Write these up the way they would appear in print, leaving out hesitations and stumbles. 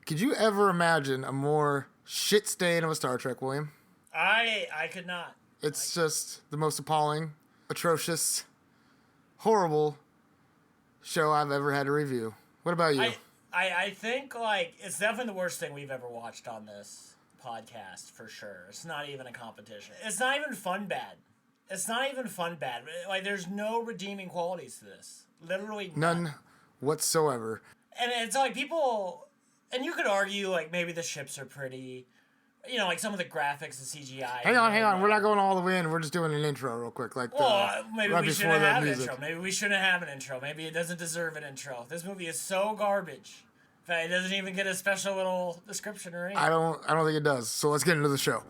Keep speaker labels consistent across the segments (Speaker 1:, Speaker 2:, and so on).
Speaker 1: Could you ever imagine a more shit stain of a Star Trek, William?
Speaker 2: I could not.
Speaker 1: It's just the most appalling, atrocious, horrible show I've ever had to review. What about you?
Speaker 2: I think, like, it's definitely the worst thing we've ever watched on this podcast, for sure. It's not even a competition. It's not even fun bad. It's not even fun bad. Like, there's no redeeming qualities to this. Literally
Speaker 1: None whatsoever.
Speaker 2: And it's like people... And you could argue, like, maybe the ships are pretty... You know, like some of the graphics and CGI.
Speaker 1: Hang on. We're not going all the way in. We're just doing an intro real quick. Like,
Speaker 2: maybe
Speaker 1: right
Speaker 2: we shouldn't
Speaker 1: before that
Speaker 2: have an
Speaker 1: music.
Speaker 2: intro. Maybe we shouldn't have an intro. Maybe it doesn't deserve an intro. This movie is so garbage. In fact, it doesn't even get a special little description or anything.
Speaker 1: I don't think it does. So let's get into the show.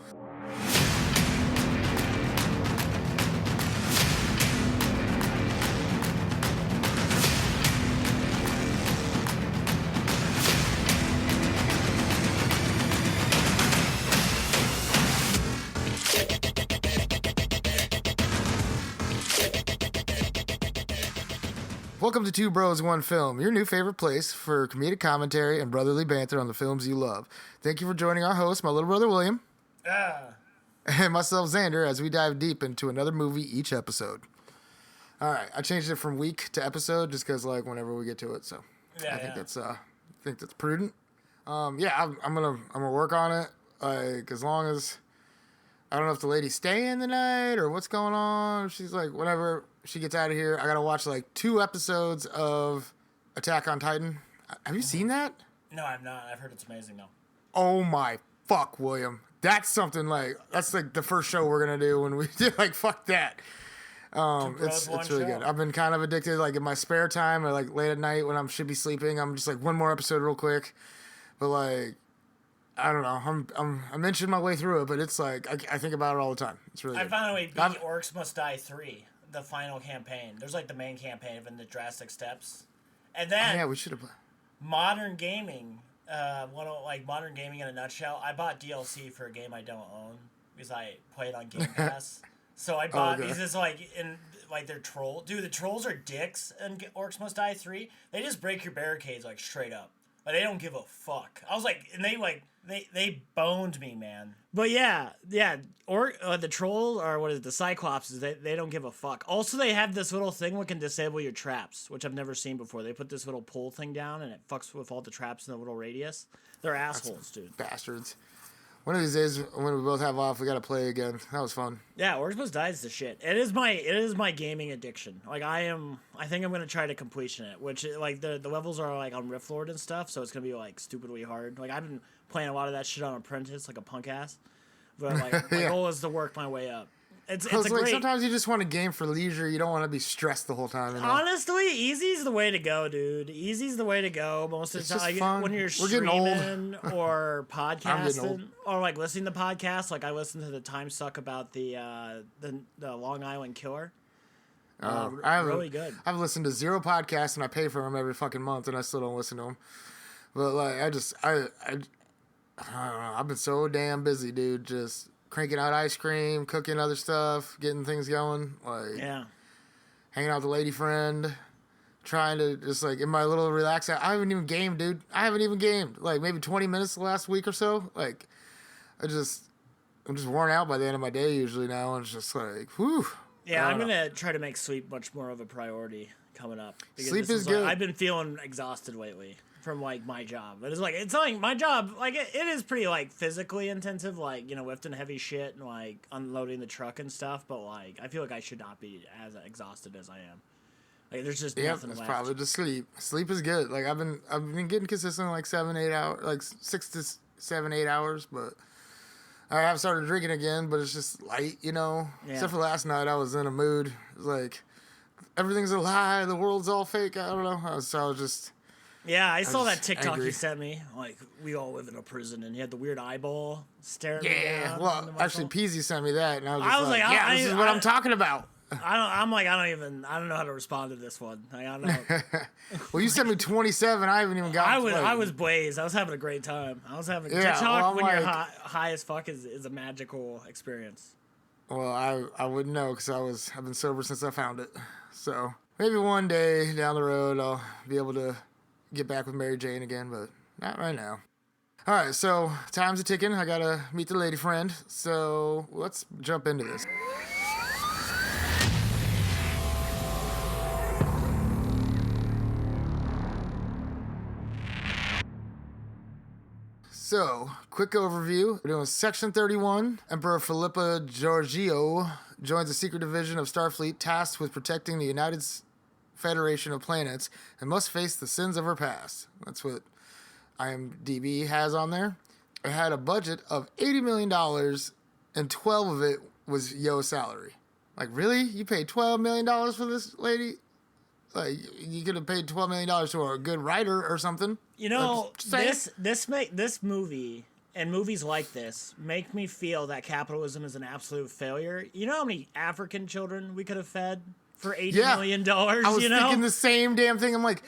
Speaker 1: Welcome to Two Bros, One Film, your new favorite place for comedic commentary and brotherly banter on the films you love. Thank you for joining our host, my little brother William, and myself Xander, as we dive deep into another movie each episode. All right, I changed it from week to episode just because, like, whenever we get to it, so I think that's prudent. I'm gonna work on it, like, as long as I don't know if the lady's staying the night or what's going on. She's like, whenever she gets out of here, I gotta watch like 2 episodes of Attack on Titan. Have you seen that?
Speaker 2: No, I've not. I've heard it's amazing though.
Speaker 1: Oh my fuck, William. That's something like, that's like the first show we're gonna do when we do, like, fuck that. It's really good. I've been kind of addicted, like, in my spare time or like late at night when I should be sleeping. I'm just like, one more episode real quick. But like, I don't know. I'm inching my way through it, but it's like, I think about it all the time. It's really good.
Speaker 2: I finally beat Orcs Must Die 3, the final campaign. There's like the main campaign of the drastic steps. And then
Speaker 1: we should have.
Speaker 2: Modern gaming, modern gaming in a nutshell. I bought DLC for a game I don't own because I play it on Game Pass. So I bought because it's they're troll. Dude, the trolls are dicks in Orcs Must Die 3. They just break your barricades like straight up. Like, they don't give a fuck. I was like, and they boned me, man. But yeah. Or the troll, or what is it, the Cyclopses, they don't give a fuck. Also, they have this little thing that can disable your traps, which I've never seen before. They put this little pull thing down, and it fucks with all the traps in the little radius. They're assholes, dude.
Speaker 1: Bastards. One of these days, when we both have off, we gotta play again. That was fun. Yeah,
Speaker 2: Orcs Must Die is the shit. It is my gaming addiction. Like, I think I'm gonna try to completion it, which, like, the levels are like on Rift Lord and stuff, so it's gonna be like stupidly hard. Like, I've been playing a lot of that shit on Apprentice, like a punk ass. But like, my goal is to work my way up. It's like, great.
Speaker 1: Sometimes you just want to game for leisure. You don't want to be stressed the whole time. You know?
Speaker 2: Honestly, easy's the way to go, dude. Easy's the way to go most of the time. Like, when you're streaming or podcasting or like listening to podcasts, like I listened to the Time Suck about the Long Island Killer. Really good.
Speaker 1: I've listened to 0 podcasts and I pay for them every fucking month, and I still don't listen to them. But like, I don't know. I've been so damn busy, dude. Just cranking out ice cream, cooking other stuff, getting things going. Like, hanging out with a lady friend, trying to just, like, in my little relax. I haven't even gamed, dude. I haven't even gamed. Like, maybe 20 minutes the last week or so. Like, I'm just worn out by the end of my day usually now. And it's just like, whew.
Speaker 2: Yeah, I'm going to try to make sleep much more of a priority coming up.
Speaker 1: Sleep is good.
Speaker 2: I've been feeling exhausted lately from, like, my job. It's like my job, like, it is pretty, like, physically intensive, like, you know, lifting heavy shit and, like, unloading the truck and stuff, but, like, I feel like I should not be as exhausted as I am. Like, there's just nothing left.
Speaker 1: It's probably just sleep. Sleep is good. Like, I've been getting consistent, like, 7-8 hours, like 6 to 7-8 hours, but I have started drinking again, but it's just light, you know? Yeah. Except for last night, I was in a mood. It was like, everything's a lie, the world's all fake. I don't know. I was just...
Speaker 2: Yeah, I saw that TikTok you sent me. Like, we all live in a prison, and you had the weird eyeball staring at me.
Speaker 1: Yeah, well, actually, Peasy sent me that, and I was like, this is what I'm talking about.
Speaker 2: I don't know how to respond to this one. I don't know.
Speaker 1: Well, you sent me 27. I haven't even got.
Speaker 2: I was blazed. I was having a great time. TikTok when you're high as fuck is a magical experience.
Speaker 1: Well, I wouldn't know because I've been sober since I found it. So maybe one day down the road I'll be able to get back with Mary Jane again, but not right now. All right, so time's a ticking. I gotta meet the lady friend. So let's jump into this. So, quick overview. We're doing Section 31. Emperor Philippa Georgiou joins the secret division of Starfleet tasked with protecting the United Federation of Planets and must face the sins of her past. That's what IMDb has on there. It had a budget of $80 million, and 12 of it was Yo's salary. Like, really? You paid $12 million for this lady? Like, you could have paid $12 million to a good writer or something.
Speaker 2: You know, this movie and movies like this make me feel that capitalism is an absolute failure. You know how many African children we could have fed for $80 million?
Speaker 1: I was thinking the same damn thing. I'm like,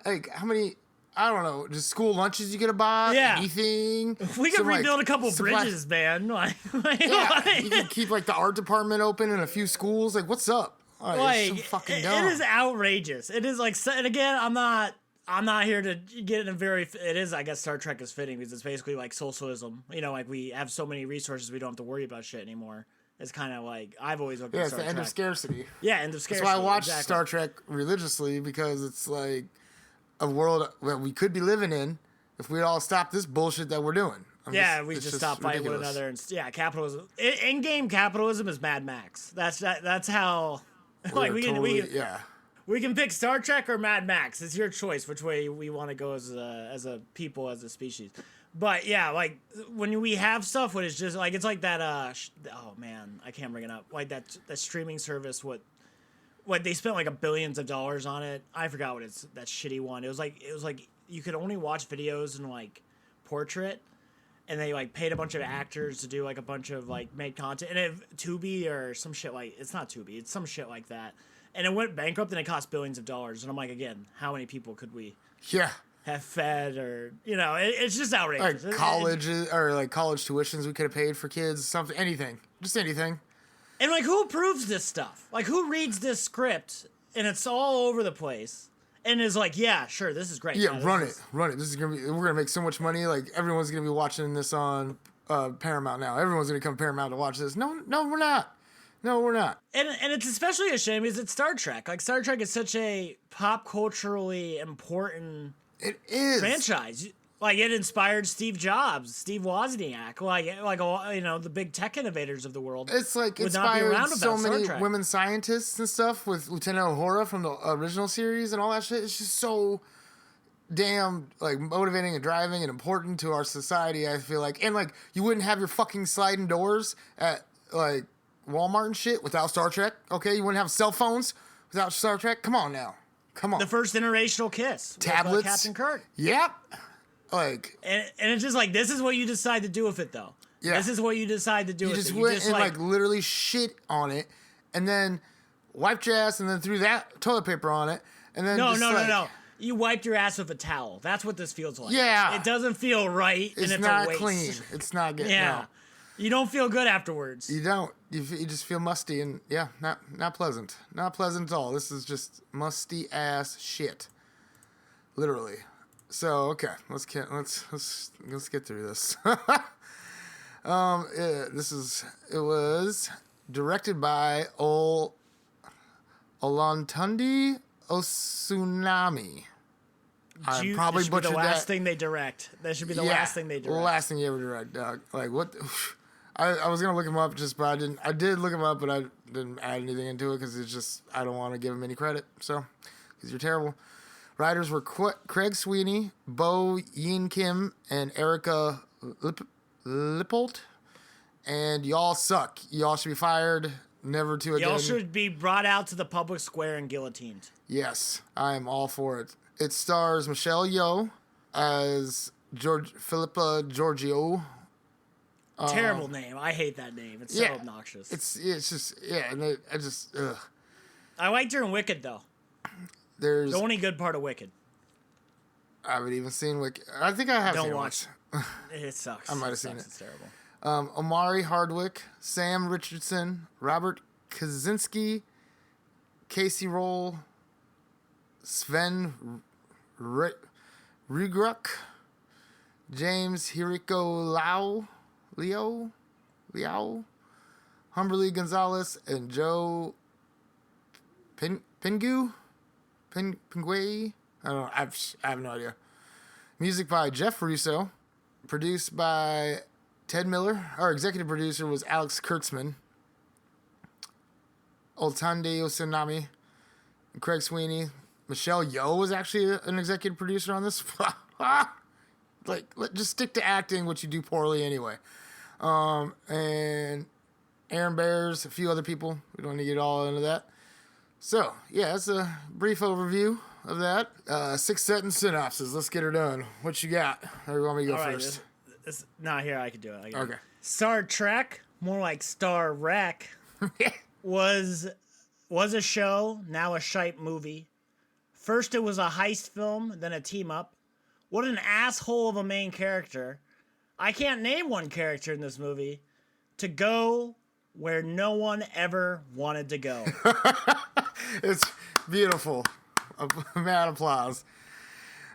Speaker 1: like how many, I don't know, just school lunches you could have bought?
Speaker 2: Yeah.
Speaker 1: Anything?
Speaker 2: We could rebuild a couple bridges, man.
Speaker 1: You could keep like the art department open in a few schools. Like, what's up?
Speaker 2: Like,
Speaker 1: it's so fucking dumb.
Speaker 2: It is outrageous. It is like, and again, I'm not here to get in a very. It is, I guess, Star Trek is fitting because it's basically like socialism. You know, like we have so many resources, we don't have to worry about shit anymore. It's kind of like I've always looked at Star Trek.
Speaker 1: Yeah, it's the end of scarcity.
Speaker 2: Yeah, end of scarcity.
Speaker 1: That's why I watch Star Trek religiously, because it's like a world that we could be living in if we all stop this bullshit that we're doing.
Speaker 2: We just stop fighting one another. And capitalism. In-game capitalism is Mad Max. That's how. Like we can pick Star Trek or Mad Max. It's your choice which way we want to go as a people, as a species. But yeah, like when we have stuff, what is just like it's like that. Oh man, I can't bring it up. Like that streaming service. What they spent like billions of dollars on it. I forgot what it's that shitty one. It was like you could only watch videos in like portrait. And they like paid a bunch of actors to do like a bunch of like made content, and it Tubi or some shit like it's not Tubi, it's some shit like that, and it went bankrupt and it cost billions of dollars. And I'm like, again, how many people could we have fed, or it's just outrageous.
Speaker 1: Like college or like college tuitions we could have paid for kids, something, anything, just anything.
Speaker 2: And like, who approves this stuff? Like, who reads this script and it's all over the place? And is like, yeah, sure, this is great.
Speaker 1: Yeah, run it. This is we're gonna make so much money. Like everyone's gonna be watching this on Paramount now. Everyone's gonna come to Paramount to watch this. No, we're not. No, we're not.
Speaker 2: And it's especially a shame because it's Star Trek. Like Star Trek is such a pop culturally important franchise. Like it inspired Steve Jobs, Steve Wozniak, like the big tech innovators of the world.
Speaker 1: It's like inspired so many women scientists and stuff with Lieutenant Uhura from the original series and all that shit. It's just so damn like motivating and driving and important to our society, I feel like. And like you wouldn't have your fucking sliding doors at like Walmart and shit without Star Trek. Okay, you wouldn't have cell phones without Star Trek. Come on now. Come on.
Speaker 2: The first interracial kiss.
Speaker 1: Tablets.
Speaker 2: With, Captain Kirk.
Speaker 1: Yep. Like,
Speaker 2: and it's just like, this is what you decide to do with it, though. Yeah. This is what you decide to do with it.
Speaker 1: You just went and like literally shit on it, and then wiped your ass, and then threw that toilet paper on it, and then
Speaker 2: no. You wiped your ass with a towel. That's what this feels like.
Speaker 1: Yeah.
Speaker 2: It doesn't feel right, and it's
Speaker 1: not
Speaker 2: a waste.
Speaker 1: Clean. It's not good.
Speaker 2: Yeah.
Speaker 1: No.
Speaker 2: You don't feel good afterwards.
Speaker 1: You don't. You just feel musty, and not pleasant. Not pleasant at all. This is just musty ass shit. Literally. So okay, let's get through this. It was directed by Olatunde Osunami. I probably butchered that.
Speaker 2: The last thing they direct. That should be the last thing they direct.
Speaker 1: The last thing you ever direct, dog. Like what? I was gonna look him up but I didn't. I did look him up, but I didn't add anything into it because it's just I don't want to give him any credit. So, because you're terrible. Writers were Craig Sweeney, Bo Yin Kim, and Erica Lippold. And y'all suck. Y'all should be fired. Never to again.
Speaker 2: Y'all should be brought out to the public square and guillotined.
Speaker 1: Yes, I am all for it. It stars Michelle Yeoh as Philippa Georgiou.
Speaker 2: Terrible name. I hate that name. It's so obnoxious.
Speaker 1: It's just and I just ugh.
Speaker 2: I liked her in Wicked though.
Speaker 1: There's
Speaker 2: the only good part of Wicked.
Speaker 1: I haven't even seen Wicked. I think I have.
Speaker 2: Don't watch. It sucks.
Speaker 1: I might have seen it.
Speaker 2: It's terrible.
Speaker 1: Omari Hardwick, Sam Richardson, Robert Kaczynski, Casey Roll, Sven Riegruk, James Hiriko Liao, Humberly Gonzalez, and Joe Pingu. Pinguay? I don't know. I have no idea. Music by Jeff Russo. Produced by Ted Miller. Our executive producer was Alex Kurtzman. Oltande Osanami. And Craig Sweeney. Michelle Yeoh was actually an executive producer on this. Just stick to acting, which you do poorly anyway. And Aaron Bears, a few other people. We don't need to get all into that. So, yeah, that's a brief overview of that. 6-sentence synopsis. Let's get her done. What you got? Or you want me to go first?
Speaker 2: Here, I can do it.
Speaker 1: Okay.
Speaker 2: Star Trek, more like Star Wreck, was a show, now a shite movie. First it was a heist film, then a team-up. What an asshole of a main character. I can't name one character in this movie. To go where no one ever wanted to go.
Speaker 1: It's beautiful. Mad applause.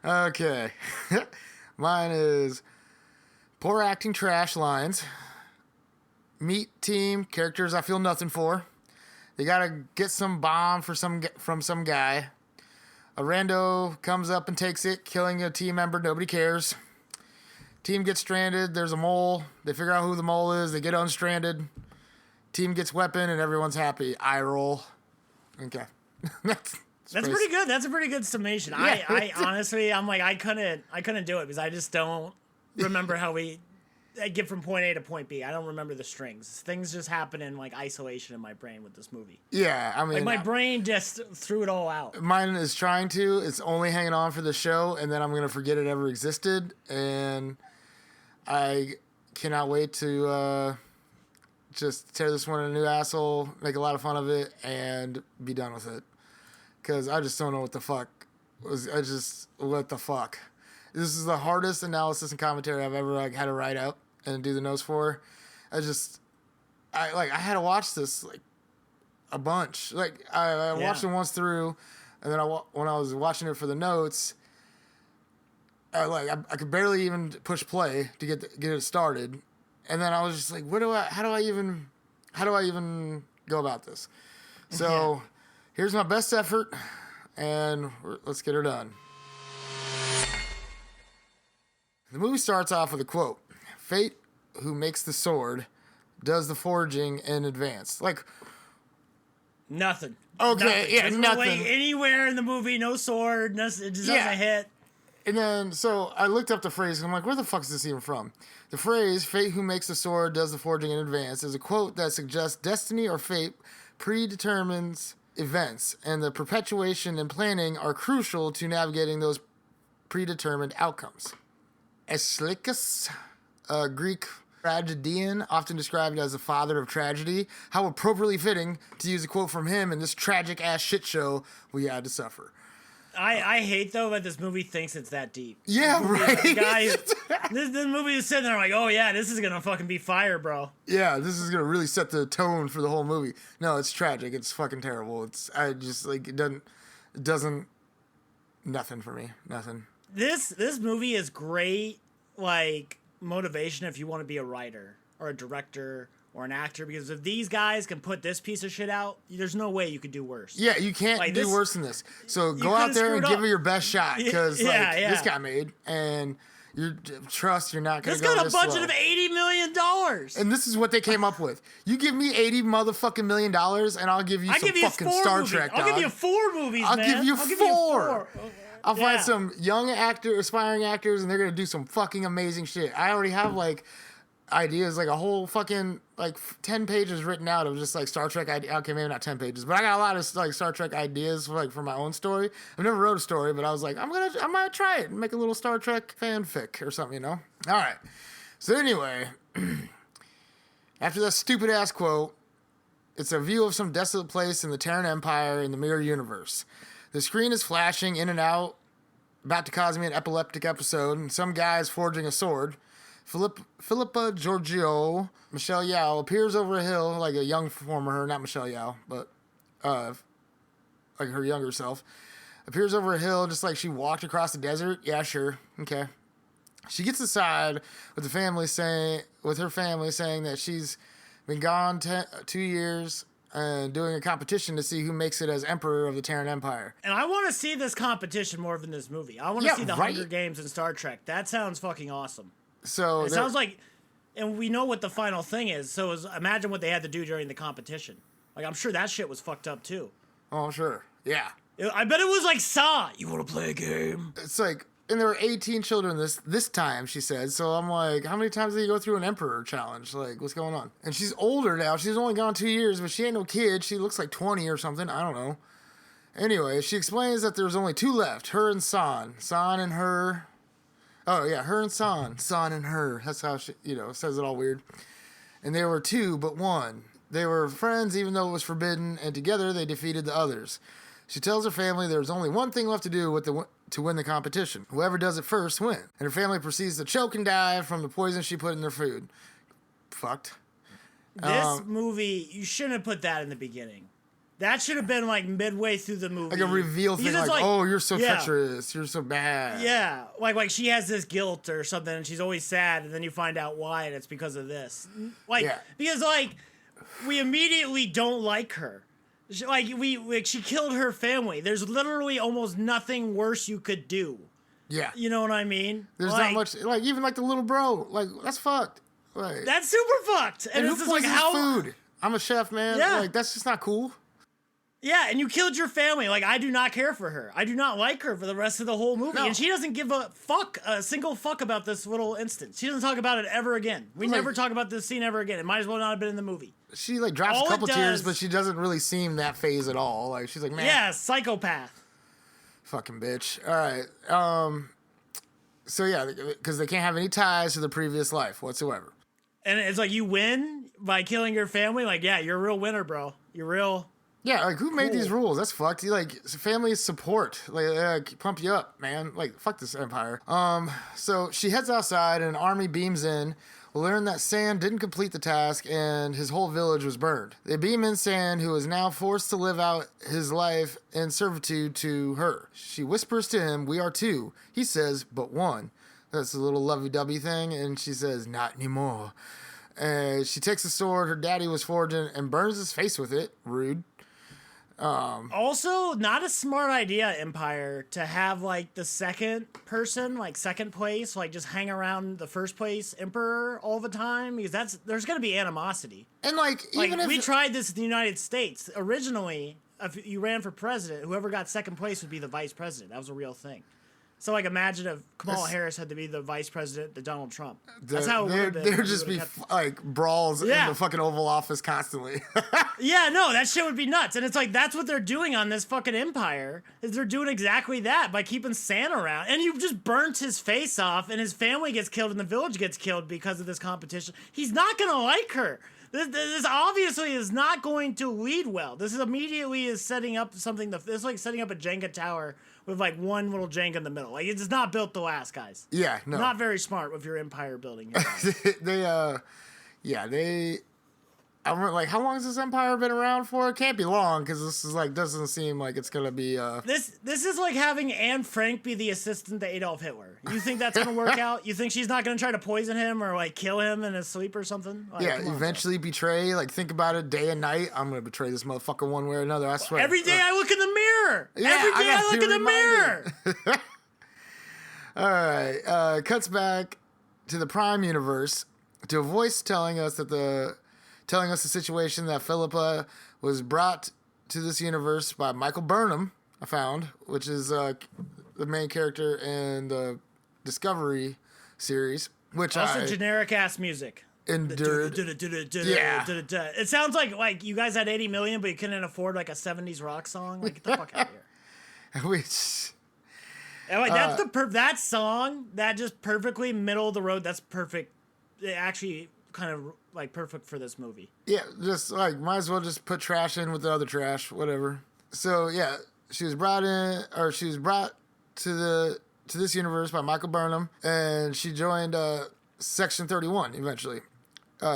Speaker 1: Okay. Mine is poor acting, trash lines. Meet team, characters I feel nothing for. They gotta get some bomb from some guy. A rando comes up and takes it, killing a team member. Nobody cares. Team gets stranded. There's a mole. They figure out who the mole is. They get unstranded. Team gets weapon, and everyone's happy. Eye roll. Okay. That's
Speaker 2: pretty good. That's a pretty good summation. Yeah. I honestly, I'm like, I couldn't do it because I just don't remember how I get from point A to point B. I don't remember the strings. Things just happen in like isolation in my brain with this movie.
Speaker 1: Yeah, I mean,
Speaker 2: like my brain just threw it all out.
Speaker 1: Mine is trying to. It's only hanging on for the show, and then I'm gonna forget it ever existed. And I cannot wait to just tear this one a new asshole, make a lot of fun of it, and be done with it. Because I just don't know what the fuck what the fuck. This is the hardest analysis and commentary I've ever had to write out and do the notes for. I had to watch this like a bunch. Like I watched it once through, and then when I was watching it for the notes, I could barely even push play to get it started, and then I was just like, how do I even go about this? So here's my best effort, and let's get her done. The movie starts off with a quote. Fate, who makes the sword, does the forging in advance. Like,
Speaker 2: nothing.
Speaker 1: Okay,
Speaker 2: nothing.
Speaker 1: Yeah,
Speaker 2: There's
Speaker 1: nothing.
Speaker 2: No way anywhere in the movie, no sword, it just doesn't hit.
Speaker 1: And then, so I looked up the phrase, and I'm like, where the fuck is this even from? The phrase, fate who makes the sword does the forging in advance, is a quote that suggests destiny or fate predetermines events, and the perpetuation and planning are crucial to navigating those predetermined outcomes. Aeschylus, a Greek tragedian, often described as the father of tragedy. How appropriately fitting to use a quote from him in this tragic-ass shit show we had to suffer.
Speaker 2: I hate, though, that this movie thinks it's that deep.
Speaker 1: Yeah, right?
Speaker 2: This movie is sitting there like, oh, yeah, this is going to fucking be fire, bro.
Speaker 1: Yeah, this is going to really set the tone for the whole movie. No, it's tragic. It's fucking terrible. It doesn't, nothing for me. Nothing.
Speaker 2: This movie is great, like, motivation if you want to be a writer or a director or an actor, because if these guys can put this piece of shit out, there's no way you could do worse.
Speaker 1: Yeah, you can't do worse than this. So go out there and give it your best shot, because this got made, and you're not going to go this
Speaker 2: got a budget of $80 million.
Speaker 1: And this is what they came up with. You give me $80 motherfucking million, and I'll give you some fucking Star Trek, dog.
Speaker 2: I'll give you 4 movies, man.
Speaker 1: I'll give you 4. I'll find some young aspiring actors, and they're going to do some fucking amazing shit. I already have, like, ideas, like a whole fucking, like, 10 pages written out of just, like, Star Trek ideas. Okay, maybe not 10 pages, but I got a lot of, like, Star Trek ideas, for my own story. I've never wrote a story, but I was like, I'm gonna try it and make a little Star Trek fanfic or something, you know? All right. So anyway, after that stupid-ass quote, it's a view of some desolate place in the Terran Empire in the Mirror Universe. The screen is flashing in and out, about to cause me an epileptic episode, and some guy is forging a sword. Philippa Georgiou, Michelle Yeoh, appears over a hill, like a young form of her, not Michelle Yeoh, but like her younger self. Appears over a hill just like she walked across the desert. Yeah, sure. Okay. She gets aside with her family saying that she's been gone 2 years and doing a competition to see who makes it as Emperor of the Terran Empire.
Speaker 2: And I want to see this competition more than this movie. I want to see the Hunger Games in Star Trek. That sounds fucking awesome.
Speaker 1: So
Speaker 2: it sounds like, and we know what the final thing is. So imagine what they had to do during the competition. Like, I'm sure that shit was fucked up too.
Speaker 1: Oh, I'm sure. Yeah.
Speaker 2: I bet it was like Saw. You want to play a game?
Speaker 1: It's like, and there were 18 children this time, she said. So I'm like, how many times did you go through an Emperor challenge? Like, what's going on? And she's older now. She's only gone 2 years, but she ain't no kid. She looks like 20 or something. I don't know. Anyway, she explains that there's only 2 left, her and San. San and her. Oh, yeah, her and San. San and her. That's how she, says it all weird. And they were 2, but 1. They were friends even though it was forbidden, and together they defeated the others. She tells her family there's only one thing left to do to win the competition. Whoever does it first wins. And her family proceeds to choke and die from the poison she put in their food. Fucked.
Speaker 2: This movie, you shouldn't have put that in the beginning. That should have been like midway through the movie.
Speaker 1: Like a reveal thing, like, oh, you're so treacherous. You're so bad.
Speaker 2: Yeah. Like she has this guilt or something and she's always sad and then you find out why and it's because of this. Because we immediately don't like her. She killed her family. There's literally almost nothing worse you could do.
Speaker 1: Yeah.
Speaker 2: You know what I mean?
Speaker 1: There's not much, even the little bro, that's fucked.
Speaker 2: That's super fucked.
Speaker 1: And it's just like, how? Food? I'm a chef, man. Yeah. That's just not cool.
Speaker 2: Yeah, and you killed your family. I do not care for her. I do not like her for the rest of the whole movie. No. And she doesn't give a single fuck about this little instance. She doesn't talk about it ever again. We never talk about this scene ever again. It might as well not have been in the movie.
Speaker 1: She drops a couple tears, but she doesn't really seem that phased at all. She's like, man.
Speaker 2: Yeah, psychopath.
Speaker 1: Fucking bitch. All right. So yeah, because they can't have any ties to the previous life whatsoever.
Speaker 2: And it's like you win by killing your family. Yeah, you're a real winner, bro. You're real.
Speaker 1: Yeah, who made these rules? That's fucked. Family support, pump you up, man. Fuck this empire. So she heads outside, and an army beams in. We learn that San didn't complete the task, and his whole village was burned. They beam in San, who is now forced to live out his life in servitude to her. She whispers to him, "We are 2." He says, "But 1." That's a little lovey-dovey thing, and she says, "Not anymore." And she takes a sword her daddy was forging and burns his face with it. Rude.
Speaker 2: Also, not a smart idea, Empire, to have the second person, second place, just hang around the first place Emperor all the time, because there's gonna be animosity.
Speaker 1: And even if
Speaker 2: we tried this in the United States originally, if you ran for president, whoever got second place would be the vice president. That was a real thing. So, imagine if Kamala Harris had to be the vice president to Donald Trump. That's how it would have been.
Speaker 1: There'd just be, brawls in the fucking Oval Office constantly.
Speaker 2: Yeah, no, that shit would be nuts. And it's that's what they're doing on this fucking Empire, is they're doing exactly that by keeping Santa around. And you just burnt his face off, and his family gets killed, and the village gets killed because of this competition. He's not going to like her. This obviously is not going to lead well. This is immediately is setting up something. It's like setting up a Jenga tower with one little Jenga in the middle. It's not built to last, guys.
Speaker 1: Yeah, no.
Speaker 2: Not very smart with your empire building.
Speaker 1: I'm how long has this empire been around for? It can't be long, because this is doesn't seem like it's gonna be.
Speaker 2: This is like having Anne Frank be the assistant to Adolf Hitler. You think that's gonna work out? You think she's not gonna try to poison him or kill him in his sleep or something?
Speaker 1: Eventually betray. Think about it day and night. I'm gonna betray this motherfucker one way or another. I swear.
Speaker 2: Every day I look in the mirror. Every day I look in the mirror.
Speaker 1: All right. Cuts back to the Prime universe to a voice telling us the situation that Philippa was brought to this universe by Michael Burnham, I found, which is the main character in the Discovery series, which
Speaker 2: also generic ass music.
Speaker 1: Endured.
Speaker 2: Yeah. It sounds like you guys had 80 million, but you couldn't afford a 70s rock song. Get the fuck out of here.
Speaker 1: Which.
Speaker 2: And that's that song that just perfectly middle of the road. That's perfect. It actually kind of perfect for this movie.
Speaker 1: Yeah, just might as well just put trash in with the other trash, whatever. So yeah, she was brought to this universe by Michael Burnham, and she joined Section 31 eventually.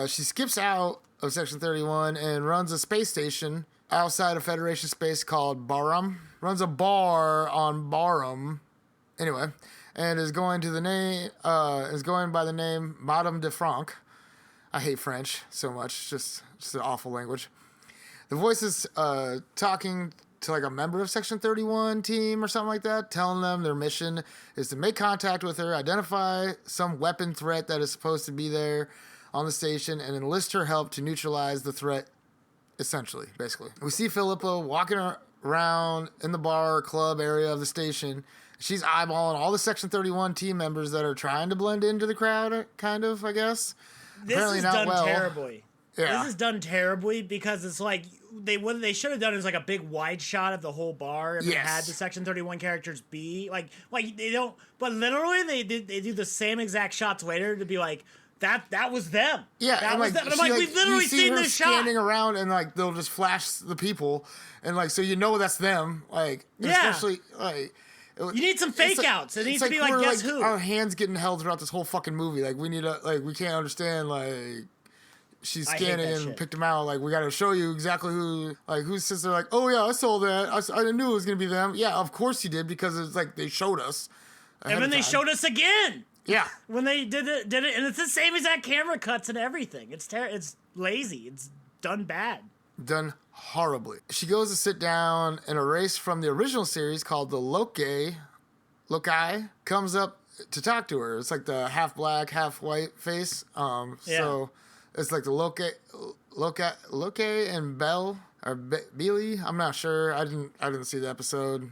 Speaker 1: She skips out of Section 31 and runs a space station outside of Federation space called Barum. Runs a bar on Barum. Anyway, and is going by the name Madame de Franck. I hate French so much, just an awful language. The voice is talking to like a member of Section 31 team or something like that, telling them their mission is to make contact with her, identify some weapon threat that is supposed to be there on the station, and enlist her help to neutralize the threat, essentially, basically. We see Philippa walking around in the bar or club area of the station. She's eyeballing all the Section 31 team members that are trying to blend into the crowd, kind of, I guess.
Speaker 2: This
Speaker 1: Apparently
Speaker 2: is
Speaker 1: not
Speaker 2: done
Speaker 1: well.
Speaker 2: terribly.
Speaker 1: Yeah.
Speaker 2: This is done terribly because it's like what they should have done is like a big wide shot of the whole bar and they had the Section 31 characters be like they don't, but literally they do the same exact shots later to be like that was them.
Speaker 1: Yeah,
Speaker 2: that was them. And I'm like, we've literally seen this shot.
Speaker 1: Standing around and like they'll just flash the people and like so you know that's them. Like especially like.
Speaker 2: You need some fake outs. It needs to be like guess who.
Speaker 1: Our hands getting held throughout this whole fucking movie. Like we need we can't understand like she's scanning and picked them out. Like we got to show you exactly who sits there like, oh yeah, I saw that. I knew it was gonna be them. Yeah, of course you did because it's like they showed us.
Speaker 2: And then they showed us again.
Speaker 1: Yeah.
Speaker 2: When they did it, and it's the same exact camera cuts and everything. It's lazy. It's done bad.
Speaker 1: Done horribly. She goes to sit down in a race from the original series called the Loki comes up to talk to her. It's like the half black, half white face. So it's like the Loki and Belle or Beely. I'm not sure. I didn't see the episode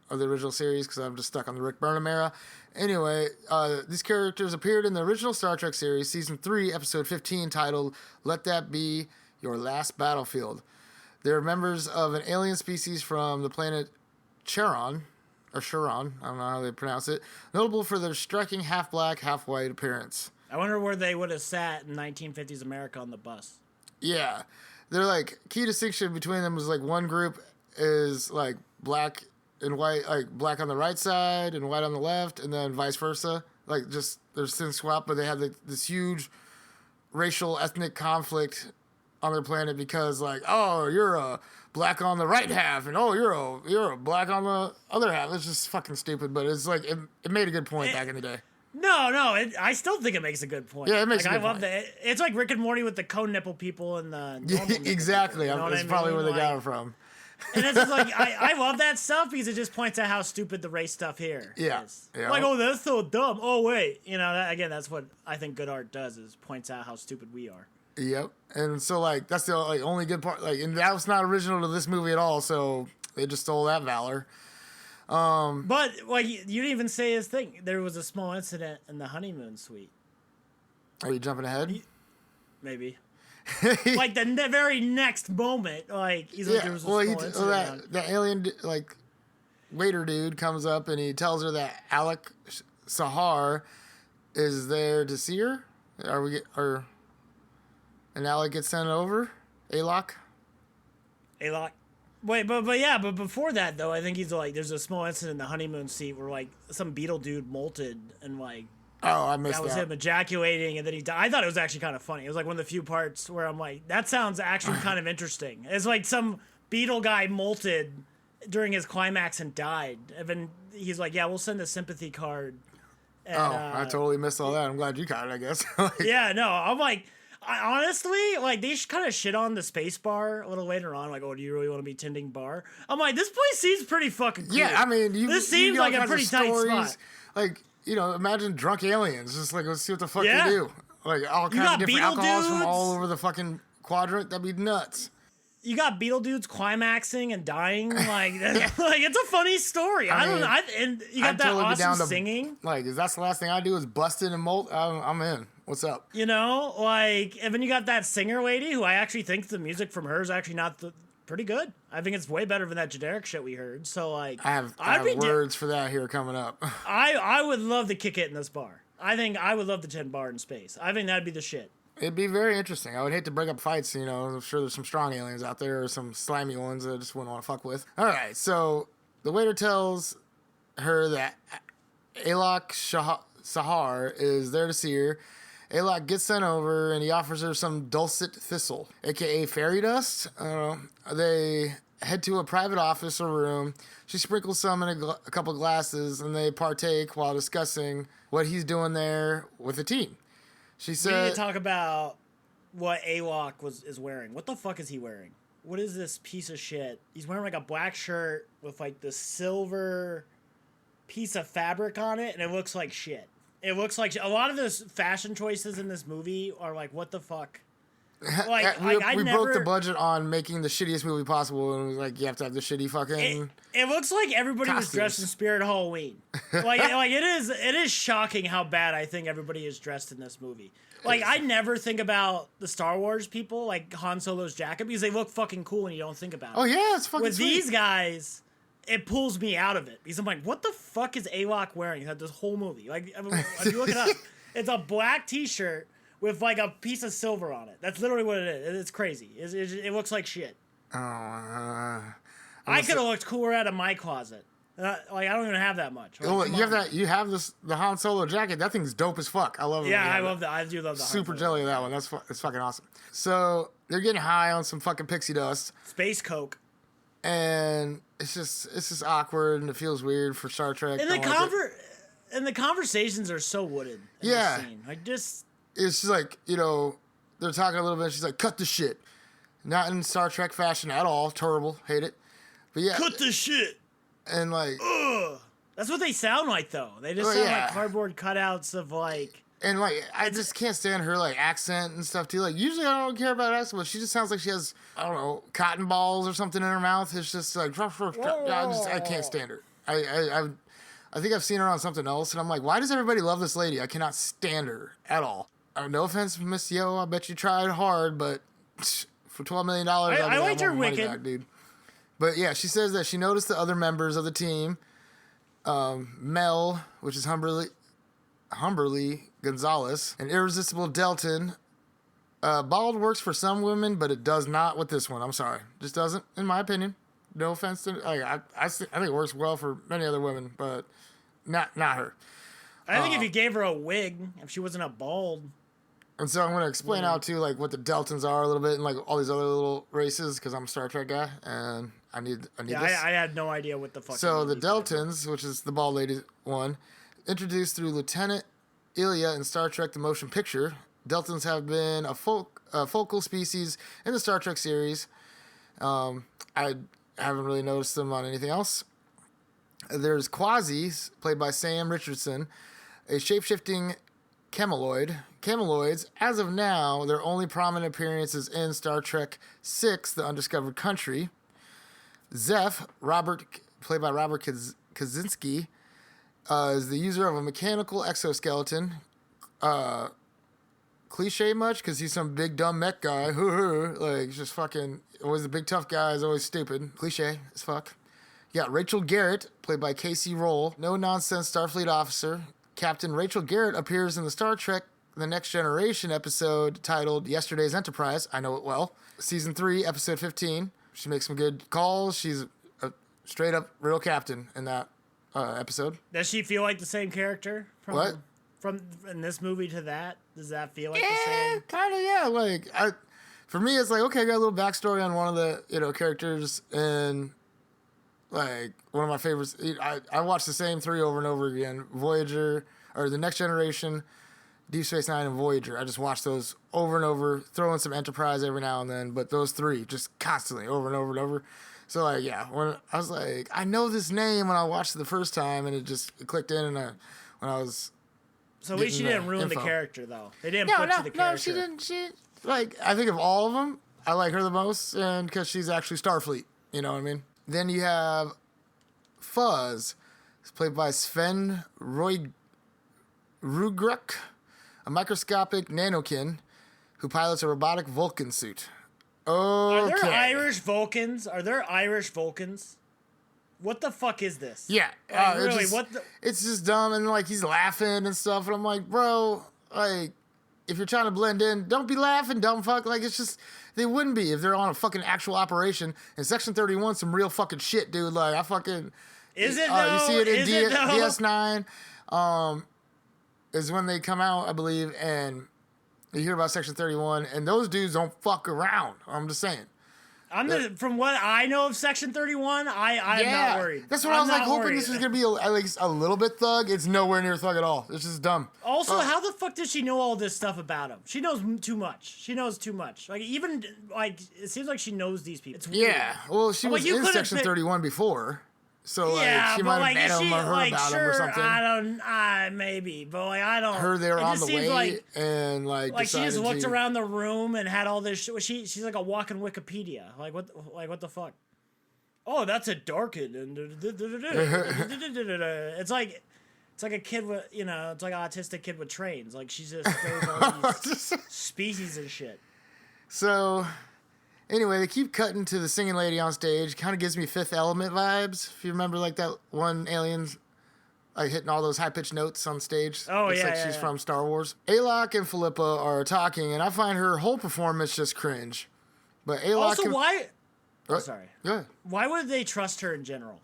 Speaker 1: of the original series because I'm just stuck on the Rick Burnham era. Anyway, these characters appeared in the original Star Trek series, season 3, episode 15, titled "Let That Be Your Last Battlefield." They're members of an alien species from the planet Charon, I don't know how they pronounce it, notable for their striking half-black, half-white appearance.
Speaker 2: I wonder where they would have sat in 1950s America on the bus.
Speaker 1: Yeah. They're like, key distinction between them was like one group is like black and white, like black on the right side and white on the left, and then vice versa. Like just, there's thin swap, but they have this huge racial, ethnic conflict on their planet because like, oh, you're a black on the right half and oh, you're a black on the other half. It's just fucking stupid, but it's like it made a good point back in the day.
Speaker 2: No, I still think it makes a good point.
Speaker 1: Yeah, it makes
Speaker 2: like,
Speaker 1: a good
Speaker 2: I love
Speaker 1: point.
Speaker 2: that. It's like Rick and Morty with the cone nipple people and the normal
Speaker 1: exactly.
Speaker 2: People, you know
Speaker 1: That's probably where they got it from.
Speaker 2: And it's just like I love that stuff because it just points out how stupid the race stuff here is.
Speaker 1: Yeah.
Speaker 2: Like, oh, that's so dumb. Oh, wait. You know, that's what I think good art does is points out how stupid we are.
Speaker 1: Yep. And so, like, that's the only good part. Like, and that was not original to this movie at all, so they just stole that valor.
Speaker 2: But, like, you didn't even say his thing. There was a small incident in the honeymoon suite.
Speaker 1: Are you jumping ahead?
Speaker 2: Maybe. Like, the very next moment, like, he's like, there was a small incident.
Speaker 1: That alien, like, waiter dude comes up and he tells her that Alec Sahar is there to see her. And Alec gets sent over? Alok?
Speaker 2: Wait, but before that, though, I think he's like, there's a small incident in the honeymoon seat where, like, some beetle dude molted and, like,
Speaker 1: oh, I missed that.
Speaker 2: That was him ejaculating and then he died. I thought it was actually kind of funny. It was like one of the few parts where I'm like, that sounds actually kind of interesting. It's like some beetle guy molted during his climax and died. And then he's like, yeah, we'll send a sympathy card. And,
Speaker 1: I totally missed all that. I'm glad you caught it, I guess.
Speaker 2: Yeah, no, I'm like, honestly, like, they kind of shit on the space bar a little later on. Like, oh, do you really want to be tending bar? I'm like, this place seems pretty fucking cool.
Speaker 1: Yeah, I mean,
Speaker 2: this seems like a pretty tight spot.
Speaker 1: Like, you know, imagine drunk aliens. Just like, let's see what the fuck they do. Like, all kinds of different alcohols from all over the fucking quadrant. That'd be nuts.
Speaker 2: You got beetle dudes climaxing and dying. Like, like it's a funny story. I don't know. And you got that totally awesome singing.
Speaker 1: Like, if that's the last thing I do is bust in and molt, I'm in. What's up?
Speaker 2: You know, like, and then you got that singer lady who I actually think the music from her is actually not pretty good. I think it's way better than that generic shit we heard. So, like,
Speaker 1: I have words for that here coming up.
Speaker 2: I would love to kick it in this bar. I think I would love to tend bar in space. I think that'd be the shit.
Speaker 1: It'd be very interesting. I would hate to break up fights, you know. I'm sure there's some strong aliens out there or some slimy ones that I just wouldn't want to fuck with. All right, so the waiter tells her that Alok Sahar is there to see her. Alok gets sent over and he offers her some dulcet thistle, aka fairy dust. I don't know. They head to a private office or room. She sprinkles some in a couple glasses, and they partake while discussing what he's doing there with the team. She said,
Speaker 2: "We need to talk about what Awok is wearing. What the fuck is he wearing? What is this piece of shit? He's wearing like a black shirt with like this silver piece of fabric on it, and it looks like shit. It looks like a lot of the fashion choices in this movie are like, what the fuck?
Speaker 1: We broke the budget on making the shittiest movie possible, and it was like, you have to have the shitty fucking.
Speaker 2: It looks like everybody was dressed in Spirit Halloween. like it is shocking how bad I think everybody is dressed in this movie. Like, I never think about the Star Wars people, like Han Solo's jacket, because they look fucking cool and you don't think about it.
Speaker 1: Oh yeah, it's fucking
Speaker 2: With
Speaker 1: sweet.
Speaker 2: these guys, it pulls me out of it because I'm like, what the fuck is Awok wearing throughout this whole movie? Like, if you look it up, it's a black T-shirt with like a piece of silver on it. That's literally what it is. It's crazy. It looks like shit.
Speaker 1: Oh,
Speaker 2: I could have looked cooler out of my closet. Like, I don't even have that much. Like,
Speaker 1: you have the Han Solo jacket. That thing's dope as fuck. I love it.
Speaker 2: Yeah, I love that. I do love the
Speaker 1: super jelly of that one. It's fucking awesome. So they're getting high on some fucking pixie dust.
Speaker 2: Space Coke.
Speaker 1: And it's just awkward and it feels weird for Star Trek.
Speaker 2: And the conversations are so wooded. In this scene. Like, just.
Speaker 1: It's just like, they're talking a little bit. She's like, cut the shit. Not in Star Trek fashion at all. Terrible. Hate it. But yeah.
Speaker 2: Cut the shit.
Speaker 1: And like.
Speaker 2: Ugh. That's what they sound like, though. They just sound like cardboard cutouts of like.
Speaker 1: And like, I just can't stand her like accent and stuff too. Like, usually I don't care about accent, but she just sounds like she has, I don't know, cotton balls or something in her mouth. It's just like, I can't stand her. I think I've seen her on something else, and I'm like, why does everybody love this lady? I cannot stand her at all. No offense, Miss Yo, I bet you tried hard, but for $12 million,
Speaker 2: I liked her Wicked,
Speaker 1: back, dude. But yeah, she says that she noticed the other members of the team, Mel, which is Humberly Gonzalez, and Irresistible Delton. Bald works for some women, but it does not with this one. I'm sorry, just doesn't, in my opinion. No offense to, I think it works well for many other women, but not her.
Speaker 2: I think if you gave her a wig, if she wasn't a bald.
Speaker 1: And so I'm going to explain out too, like what the Deltons are a little bit, and like all these other little races, because I'm a Star Trek guy, and I need this.
Speaker 2: I had no idea what the fuck.
Speaker 1: So the Deltons, which is the bald lady one, introduced through Lieutenant Ilya in Star Trek: The Motion Picture. Deltons have been a focal species in the Star Trek series. I haven't really noticed them on anything else. There's Quasis, played by Sam Richardson, a shape-shifting cameloid. Cameloids, as of now, their only prominent appearances in Star Trek VI, The Undiscovered Country. Zeph, played by Robert Kaczynski, is the user of a mechanical exoskeleton. Cliche much? Because he's some big dumb mech guy. Like, just fucking, always the big tough guy is always stupid. Cliche as fuck. You got Rachel Garrett, played by Casey Roll, no-nonsense Starfleet officer. Captain Rachel Garrett appears in the Star Trek The Next Generation episode titled Yesterday's Enterprise. I know it well. Season 3, episode 15. She makes some good calls. She's a straight-up real captain in that episode.
Speaker 2: Does she feel like the same character?
Speaker 1: What?
Speaker 2: From in this movie to that? Does that feel like the same?
Speaker 1: Kind of, yeah. Like, for me, it's like, okay, I got a little backstory on one of the, characters, and like, one of my favorites. I watch the same three over and over again. Voyager, or The Next Generation, Deep Space Nine, and Voyager. I just watch those over and over, throw in some Enterprise every now and then, but those three, just constantly, over and over and over. So, like, yeah, when I was like, I know this name when I watched it the first time, and it clicked in, and when I was...
Speaker 2: So at least she didn't ruin the character, though. They didn't butcher the character. No,
Speaker 1: she didn't. Like, I think of all of them, I like her the most, and because she's actually Starfleet. You know what I mean? Then you have Fuzz. It's played by Sven Rugruk, a microscopic nanokin who pilots a robotic Vulcan suit. Okay.
Speaker 2: Are there Irish Vulcans? What the fuck is this?
Speaker 1: Yeah.
Speaker 2: Really,
Speaker 1: it's just dumb, and like he's laughing and stuff, and I'm like, bro, like, if you're trying to blend in, don't be laughing, dumb fuck. Like, it's just, they wouldn't be if they're on a fucking actual operation. And Section 31, some real fucking shit, dude. Like, I fucking...
Speaker 2: Is it though?
Speaker 1: You see it in DS9. Is when they come out, I believe, and you hear about Section 31, and those dudes don't fuck around. I'm just saying.
Speaker 2: From what I know of Section 31, I'm not worried.
Speaker 1: That's what I was like hoping this was gonna be at least a little bit thug. It's nowhere near thug at all. It's just dumb.
Speaker 2: Also, how the fuck does she know all this stuff about him? She knows too much. She knows too much. Like even like it seems like she knows these people. It's weird.
Speaker 1: Yeah. Well, she was in Section 31 before. So like she might have met him or heard about him or something.
Speaker 2: Maybe, but like I don't.
Speaker 1: Heard they were on the way and like
Speaker 2: she just looked around the room and had all this shit. She's like a walking Wikipedia. Like what the fuck? Oh, that's a darkened and it's like a kid with it's like an autistic kid with trains. Like she's just all these species and shit.
Speaker 1: So. Anyway, they keep cutting to the singing lady on stage. Kind of gives me Fifth Element vibes. If you remember, like that one alien's like hitting all those high-pitched notes on stage.
Speaker 2: Oh,
Speaker 1: Looks like she's from Star Wars. Alok and Philippa are talking, and I find her whole performance just cringe. But Alok
Speaker 2: also, why? Oh, sorry.
Speaker 1: Go ahead.
Speaker 2: Why would they trust her in general?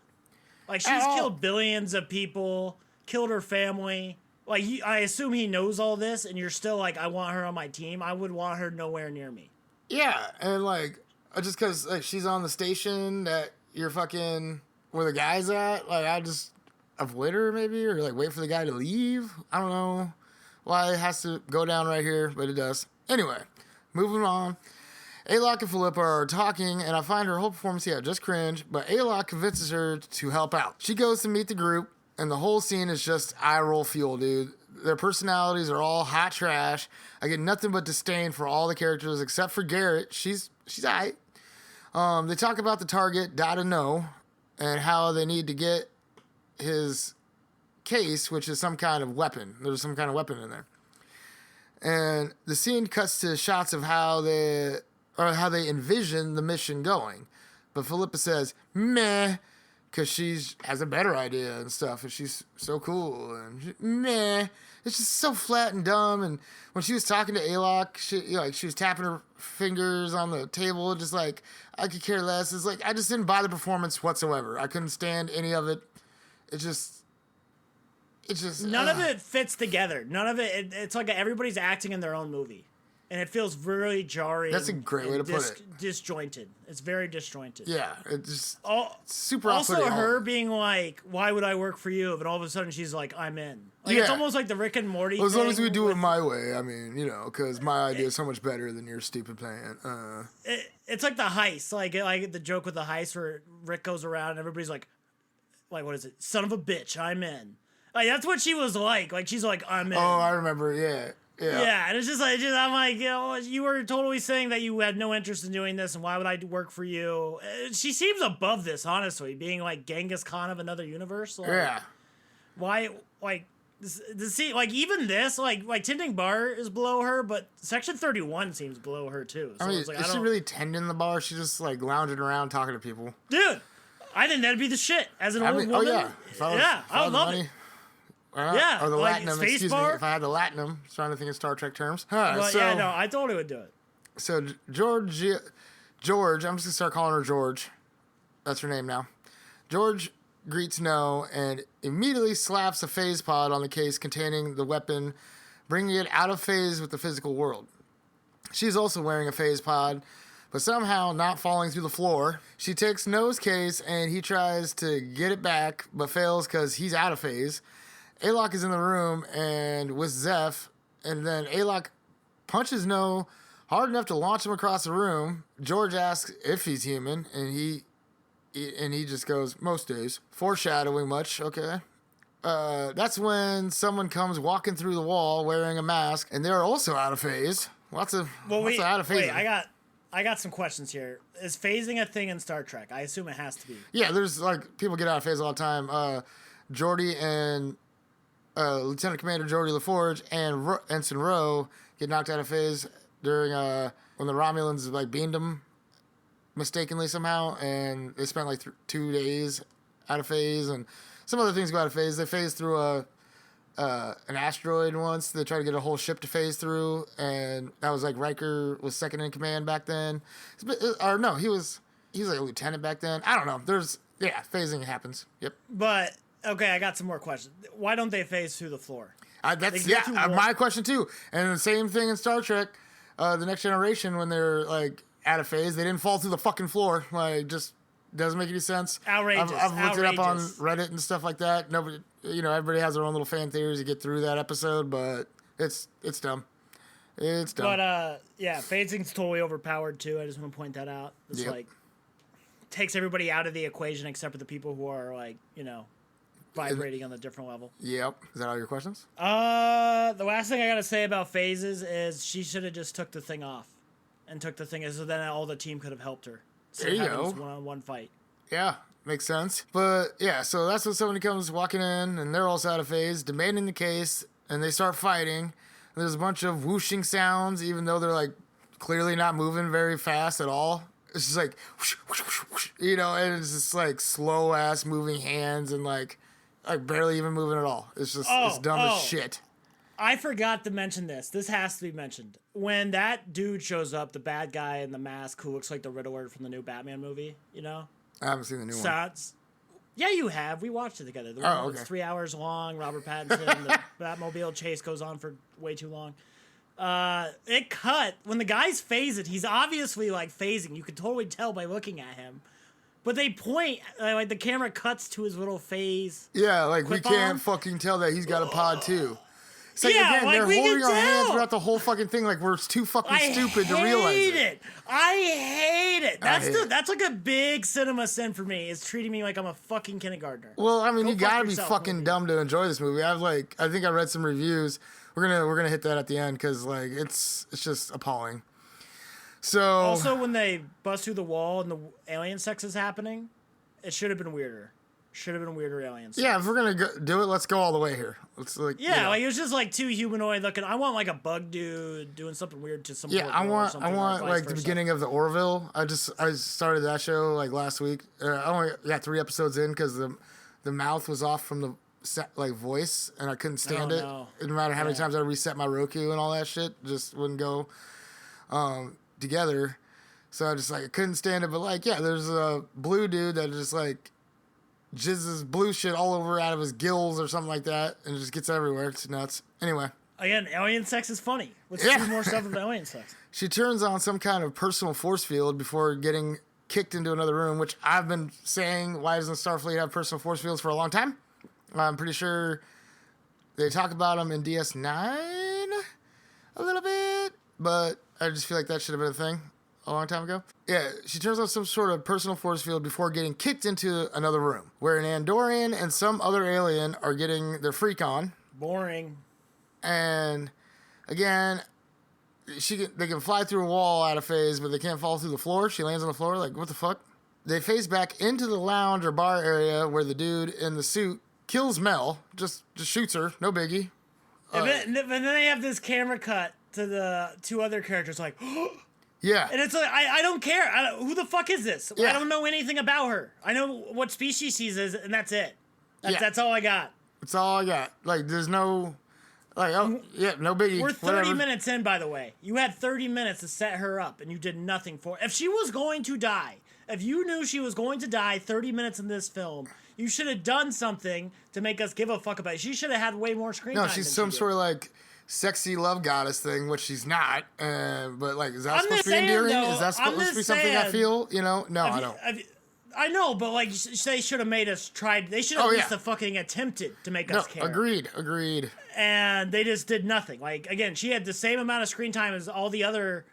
Speaker 2: Like, she's killed billions of people, killed her family. Like, I assume he knows all this, and you're still like, I want her on my team. I would want her nowhere near me.
Speaker 1: Yeah, and like just because like she's on the station that you're fucking where the guy's at, like I just avoid her maybe or like wait for the guy to leave. I don't know why it has to go down right here, but it does. Anyway, moving on. Alok and Philippa are talking, and I find her whole performance just cringe. But Alok convinces her to help out. She goes to meet the group, and the whole scene is just eye roll fuel, dude. Their personalities are all hot trash. I get nothing but disdain for all the characters except for Garrett. She's alright. They talk about the target, Data No, and how they need to get his case, which is some kind of weapon. There's some kind of weapon in there. And the scene cuts to shots of how they envision the mission going. But Philippa says, meh, because she has a better idea and stuff, and she's so cool. And meh. It's just so flat and dumb. And when she was talking to Alok, she was tapping her fingers on the table, just like, I could care less. It's like, I just didn't buy the performance whatsoever. I couldn't stand any of it. It's just
Speaker 2: none of it fits together. None of it's like everybody's acting in their own movie. And it feels really jarring.
Speaker 1: That's a great way to put it.
Speaker 2: Disjointed. It's very disjointed.
Speaker 1: Yeah, it's just super
Speaker 2: also, her being like, why would I work for you? And all of a sudden she's like, I'm in. Like, it's almost like the Rick and Morty
Speaker 1: thing. As long as we do it my way. I mean, because my idea is so much better than your stupid plan.
Speaker 2: It's like the heist. Like the joke with the heist where Rick goes around and everybody's like, what is it? Son of a bitch, I'm in. Like, that's what she was like. Like, she's like, I'm in.
Speaker 1: Oh, I remember, yeah.
Speaker 2: Yeah, and it's just like, I'm like, you were totally saying that you had no interest in doing this, and why would I work for you? She seems above this, honestly, being like Genghis Khan of another universe. Like,
Speaker 1: yeah.
Speaker 2: Why, like, like even this, like tending bar is below her, but Section 31 seems below her too. So
Speaker 1: I mean, is she really tending the bar? She's just like lounging around talking to people.
Speaker 2: Dude, I think that'd be the shit as an old woman.
Speaker 1: Oh yeah,
Speaker 2: I would love it. Yeah,
Speaker 1: or the
Speaker 2: like
Speaker 1: Latinum, excuse me, if I had the Latinum. I was trying to think in Star Trek terms.
Speaker 2: I totally would do it.
Speaker 1: So George, I'm just going to start calling her George. That's her name now. George greets No and immediately slaps a phase pod on the case containing the weapon, bringing it out of phase with the physical world. She's also wearing a phase pod, but somehow not falling through the floor. She takes No's case and he tries to get it back, but fails because he's out of phase. Alok is in the room and with Zeph, and then Alok punches No hard enough to launch him across the room. George asks if he's human, and he just goes, most days. Foreshadowing much, okay. That's when someone comes walking through the wall wearing a mask, and they're also out of phase. Lots of out of phase.
Speaker 2: Wait, I got some questions here. Is phasing a thing in Star Trek? I assume it has to be.
Speaker 1: Yeah, there's like people get out of phase all the time. Geordi and Lieutenant Commander Geordi LaForge and Ensign Rowe get knocked out of phase during when the Romulans like beamed them mistakenly somehow, and they spent like 2 days out of phase, and some other things go out of phase. They phase through an asteroid once. They tried to get a whole ship to phase through, and that was like Riker was second in command back then. Or no, he was like a lieutenant back then. I don't know. Phasing happens. Yep.
Speaker 2: But okay, I got some more questions. Why don't they phase through the floor?
Speaker 1: That's my question too. And the same thing in Star Trek, The Next Generation, when they're like out of phase. They didn't fall through the fucking floor. Like, just doesn't make any sense.
Speaker 2: Outrageous.
Speaker 1: I've looked it up on Reddit and stuff like that. Nobody, everybody has their own little fan theories to get through that episode, but it's dumb. It's dumb.
Speaker 2: But yeah, phasing's totally overpowered too. I just want to point that out. It's like takes everybody out of the equation except for the people who are like, vibrating on a different level.
Speaker 1: Yep. Is that all your questions?
Speaker 2: The last thing I gotta say about phases is she should have just took the thing off, and took the thing, so then all the team could have helped her. So
Speaker 1: there you go.
Speaker 2: One-on-one fight.
Speaker 1: Yeah, makes sense. But yeah, so that's when somebody comes walking in, and they're also out of phase, demanding the case, and they start fighting. There's a bunch of whooshing sounds, even though they're like clearly not moving very fast at all. It's just like, whoosh, whoosh, whoosh, whoosh, and it's just like slow ass moving hands and like barely even moving at all. It's just it's dumb as shit.
Speaker 2: I forgot to mention this. This has to be mentioned. When that dude shows up, the bad guy in the mask who looks like the Riddler from the new Batman movie,
Speaker 1: I haven't seen the new one.
Speaker 2: Yeah, you have. We watched it together. The one was 3 hours long. Robert Pattinson. The Batmobile chase goes on for way too long. It cut. When the guy's phasing, he's obviously like phasing. You could totally tell by looking at him. But they point, like the camera cuts to his little phase.
Speaker 1: Yeah, like we can't fucking tell that he's got a pod too. It's like, again, they're holding our hands throughout the whole fucking thing like we're too fucking stupid to realize it.
Speaker 2: I hate it. That's like a big cinema sin for me, is treating me like I'm a fucking kindergartner.
Speaker 1: Well, I mean, you gotta be fucking dumb to enjoy this movie. I think I read some reviews. We're gonna hit that at the end because like it's just appalling. So
Speaker 2: also, when they bust through the wall and the alien sex is happening, it should have been weirder. Should have been weirder alien sex.
Speaker 1: Yeah, if we're gonna do it, let's go all the way here. Let's like
Speaker 2: like it was just like too humanoid looking. I want like a bug dude doing something weird to some.
Speaker 1: Yeah, I want like the beginning of the Orville. I started that show like last week. I only got 3 episodes in because the mouth was off from the voice, and I couldn't stand it. No matter how many times I reset my Roku and all that shit, just wouldn't go together. So I just I couldn't stand it. But there's a blue dude that just jizzes blue shit all over out of his gills or something like that, and it just gets everywhere. It's nuts. Anyway.
Speaker 2: Again, alien sex is funny. Let's do more stuff with alien sex.
Speaker 1: She turns on some kind of personal force field before getting kicked into another room, which I've been saying, why doesn't Starfleet have personal force fields for a long time? I'm pretty sure they talk about them in DS9 a little bit, but I just feel like that should have been a thing a long time ago. Yeah, she turns on some sort of personal force field before getting kicked into another room where an Andorian and some other alien are getting their freak on.
Speaker 2: Boring.
Speaker 1: And again, they can fly through a wall out of phase, but they can't fall through the floor. She lands on the floor, like, what the fuck? They phase back into the lounge or bar area where the dude in the suit kills Mel, just shoots her, no biggie.
Speaker 2: But then they have this camera cut to the 2 other characters, like,
Speaker 1: yeah.
Speaker 2: And it's like, I don't care. Who the fuck is this? Yeah. I don't know anything about her. I know what species she is, and that's it. That's all I got.
Speaker 1: That's all I got. Like, there's no... no biggie.
Speaker 2: We're 30 minutes in, by the way. You had 30 minutes to set her up, and you did nothing for her. If she was going to die, if you knew she was going to die 30 minutes in this film, you should have done something to make us give a fuck about it. She should have had way more screen time.
Speaker 1: No, she's some sort of, sexy love goddess thing, which she's not. But, is that supposed to be endearing? Is that supposed to be something I feel? No, I don't.
Speaker 2: I know, but they should have made us try. They should have at least fucking attempted to make us care.
Speaker 1: Agreed.
Speaker 2: And they just did nothing. Again, she had the same amount of screen time as all the other,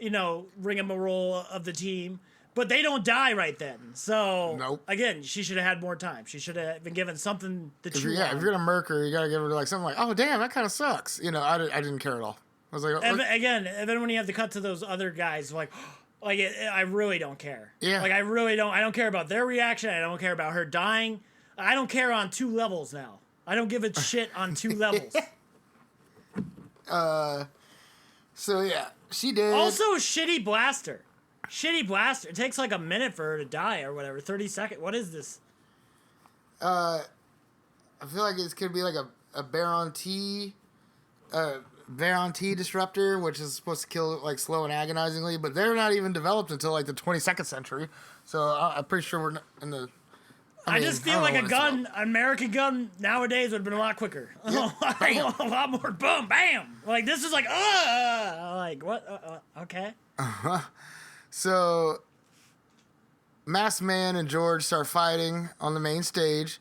Speaker 2: rigmarole of the team, but they don't die right then. So, again, she should have had more time. She should have been given something to chew on.
Speaker 1: If you're gonna murk her, you gotta give her something like, oh damn, that kind of sucks. I didn't care at all. I was like,
Speaker 2: again, and then when you have to cut to those other guys, I really don't care.
Speaker 1: Yeah.
Speaker 2: I really don't. I don't care about their reaction. I don't care about her dying. I don't care on 2 levels now. I don't give a shit on 2 levels.
Speaker 1: So yeah, she did.
Speaker 2: Also, shitty blaster. It takes a minute for her to die or whatever. 30 seconds. What is this?
Speaker 1: I feel like it could be a Baron T. Baron T disruptor, which is supposed to kill slow and agonizingly, but they're not even developed until the 22nd century. So I'm pretty sure we're not in the.
Speaker 2: I just feel like an American gun nowadays would have been a lot quicker.
Speaker 1: Yep. Bam.
Speaker 2: A lot more boom, bam. This is what? Okay.
Speaker 1: So, Masked Man and George start fighting on the main stage.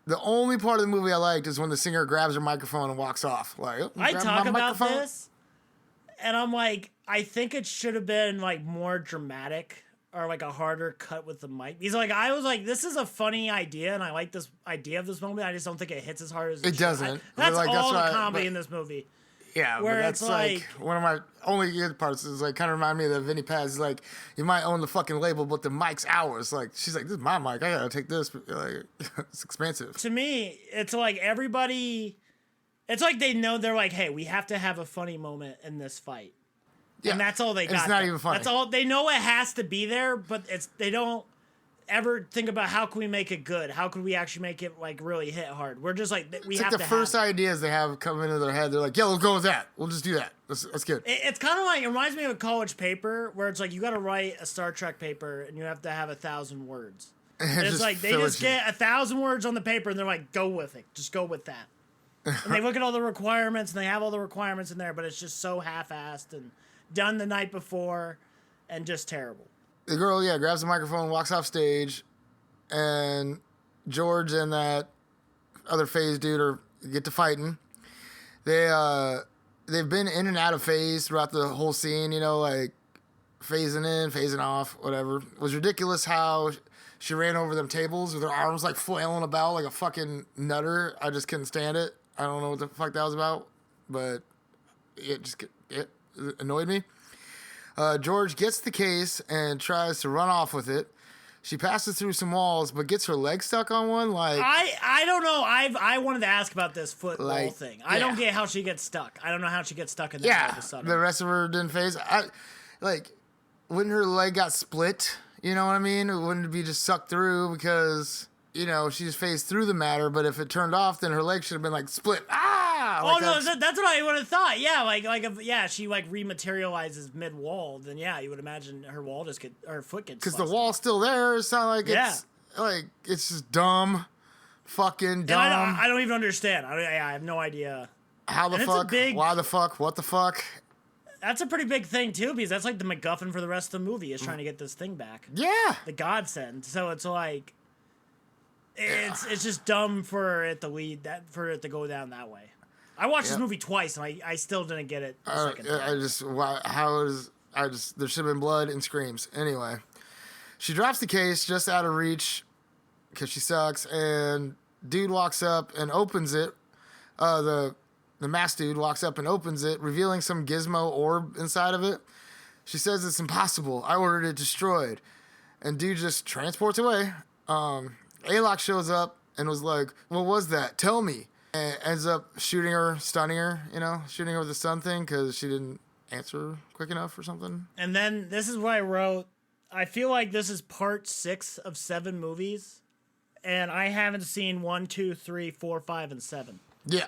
Speaker 1: The only part of the movie I liked is when the singer grabs her microphone and walks off. Like, oh,
Speaker 2: I talk about this, and I'm like, I think it should have been like more dramatic or like a harder cut with the mic. He's like, I was like, this is a funny idea, and I like this idea of this moment. I just don't think it hits as hard as
Speaker 1: it doesn't.
Speaker 2: That's like, all the comedy in this movie.
Speaker 1: Yeah,
Speaker 2: where
Speaker 1: but that's
Speaker 2: it's like
Speaker 1: one of my only good parts is like kind of remind me of the Vinny Paz. Like, you might own the fucking label, but the mic's ours. Like, she's like, this is my mic. I gotta take this. Like, it's expensive.
Speaker 2: To me, it's like everybody. It's like they know they're like, hey, we have to have a funny moment in this fight. Yeah, and that's all they got.
Speaker 1: It's not even funny.
Speaker 2: That's all they know. It has to be there, but they don't ever think about how can we make it good? How could we actually make it like really hit hard? We're just like we have
Speaker 1: to. The first ideas they have come into their head. They're like, yeah, we'll go with that. We'll just do that. That's good.
Speaker 2: It's kind of like it reminds me of a college paper where it's like you got to write a Star Trek paper and you have to have 1,000 words. And it's like they just get 1,000 words on the paper and they're like, go with it. Just go with that. And they look at all the requirements and they have all the requirements in there, but it's just so half-assed and done the night before and just terrible.
Speaker 1: The girl, grabs the microphone, walks off stage, and George and that other phase dude get to fighting. They've been in and out of phase throughout the whole scene, like phasing in, phasing off, whatever. It was ridiculous how she ran over them tables with her arms like flailing about like a fucking nutter. I just couldn't stand it. I don't know what the fuck that was about, but it annoyed me. George gets the case and tries to run off with it. She passes through some walls, but gets her leg stuck on one. Like
Speaker 2: I don't know. I wanted to ask about this football thing. I don't get how she gets stuck. I don't know how she gets stuck in there all of a sudden.
Speaker 1: The rest of her didn't phase. When her leg got split, you know what I mean? It wouldn't be just sucked through because she just phased through the matter. But if it turned off, then her leg should have been like split.
Speaker 2: That's what I would have thought. Yeah, if she rematerializes mid wall, then you would imagine her foot gets.
Speaker 1: Because the wall's still there. It's not like it's just dumb, fucking dumb.
Speaker 2: And I don't even understand. I have no idea.
Speaker 1: How the fuck? Why the fuck? What the fuck?
Speaker 2: That's a pretty big thing too, because that's like the MacGuffin for the rest of the movie is trying to get this thing back.
Speaker 1: Yeah,
Speaker 2: the godsend. So it's like. It's just dumb for it to go down that way. I watched this movie twice and I still didn't get it the second time.
Speaker 1: There should have been blood and screams. Anyway, she drops the case just out of reach because she sucks, and dude walks up and opens it. The masked dude walks up and opens it, revealing some gizmo orb inside of it. She says it's impossible. I ordered it destroyed. And dude just transports away. Alok shows up and was like, what was that? Tell me. And ends up shooting her, stunning her, shooting her with the stun thing because she didn't answer quick enough or something.
Speaker 2: And then this is what I wrote. I feel like this is part 6 of 7 movies. And I haven't seen 1, 2, 3, 4, 5, and 7.
Speaker 1: Yeah.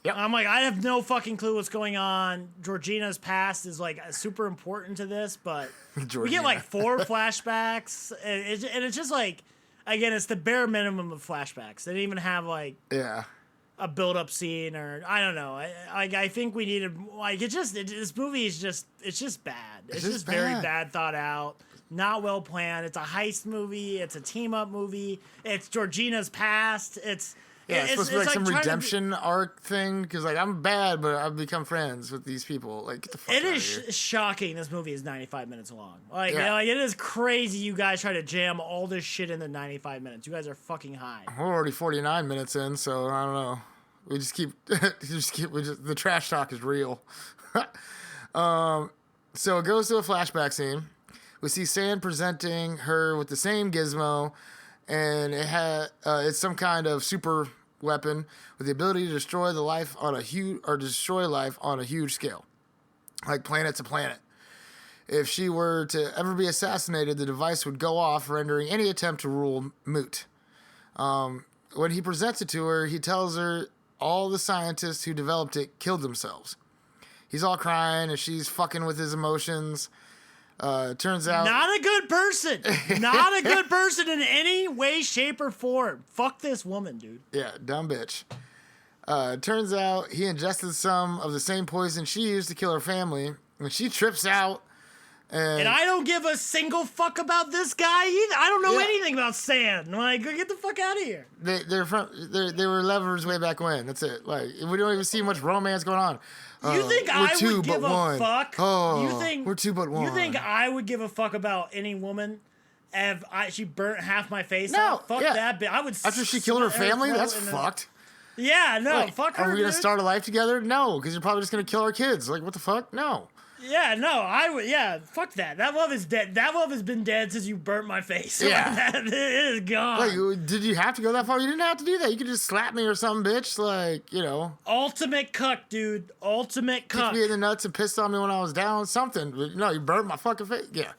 Speaker 2: Yep. I'm like, I have no fucking clue what's going on. Georgina's past is like super important to this, but we get like 4 flashbacks, and it's just like, again, it's the bare minimum of flashbacks. They didn't even have like a build-up scene, or I don't know. I think we needed this movie is just bad. It's just very bad thought out. Not well planned. It's a heist movie. It's a team-up movie. It's Georgina's past. It's
Speaker 1: supposed to be like some redemption arc thing, because like I'm bad, but I've become friends with these people. Like, get the fuck out of here. It is
Speaker 2: shocking. This movie is 95 minutes long. Like it is crazy. You guys try to jam all this shit into 95 minutes. You guys are fucking high.
Speaker 1: We're already 49 minutes in, so I don't know. We just keep, the trash talk is real. So it goes to a flashback scene. We see Sand presenting her with the same gizmo, and it's some kind of super weapon with the ability to destroy life on a huge scale, like planet to planet. If she were to ever be assassinated, the device would go off, rendering any attempt to rule moot. When he presents it to her, he tells her all the scientists who developed it killed themselves. He's all crying, and she's fucking with his emotions. Turns out...
Speaker 2: Not a good person. Not a good person in any way, shape, or form. Fuck this woman, dude.
Speaker 1: Yeah, dumb bitch. Turns out he ingested some of the same poison she used to kill her family. When she trips out
Speaker 2: And I don't give a single fuck about this guy either. I don't know anything about sand. Like, get the fuck out of here.
Speaker 1: They were lovers way back when. That's it. Like, we don't even see much romance going on.
Speaker 2: You think I would give a fuck?
Speaker 1: Oh,
Speaker 2: you think
Speaker 1: we're two but one.
Speaker 2: You think I would give a fuck about any woman if she burnt half my face
Speaker 1: no,
Speaker 2: out? Fuck that bitch. I would.
Speaker 1: After she killed her family, that's fucked.
Speaker 2: Yeah, no,
Speaker 1: like,
Speaker 2: fuck her.
Speaker 1: Are we gonna start a life together? No, because you're probably just gonna kill our kids. Like, what the fuck? No.
Speaker 2: Yeah, no, I would. Yeah, fuck that. That love is dead. That love has been dead since you burnt my face.
Speaker 1: Yeah,
Speaker 2: it is gone.
Speaker 1: Like, did you have to go that far? You didn't have to do that. You could just slap me or something, bitch. Like, you know.
Speaker 2: Ultimate cuck, dude. Ultimate cuck.
Speaker 1: Kicked me in the nuts and pissed on me when I was down. Something. No, you burnt my fucking face. Yeah.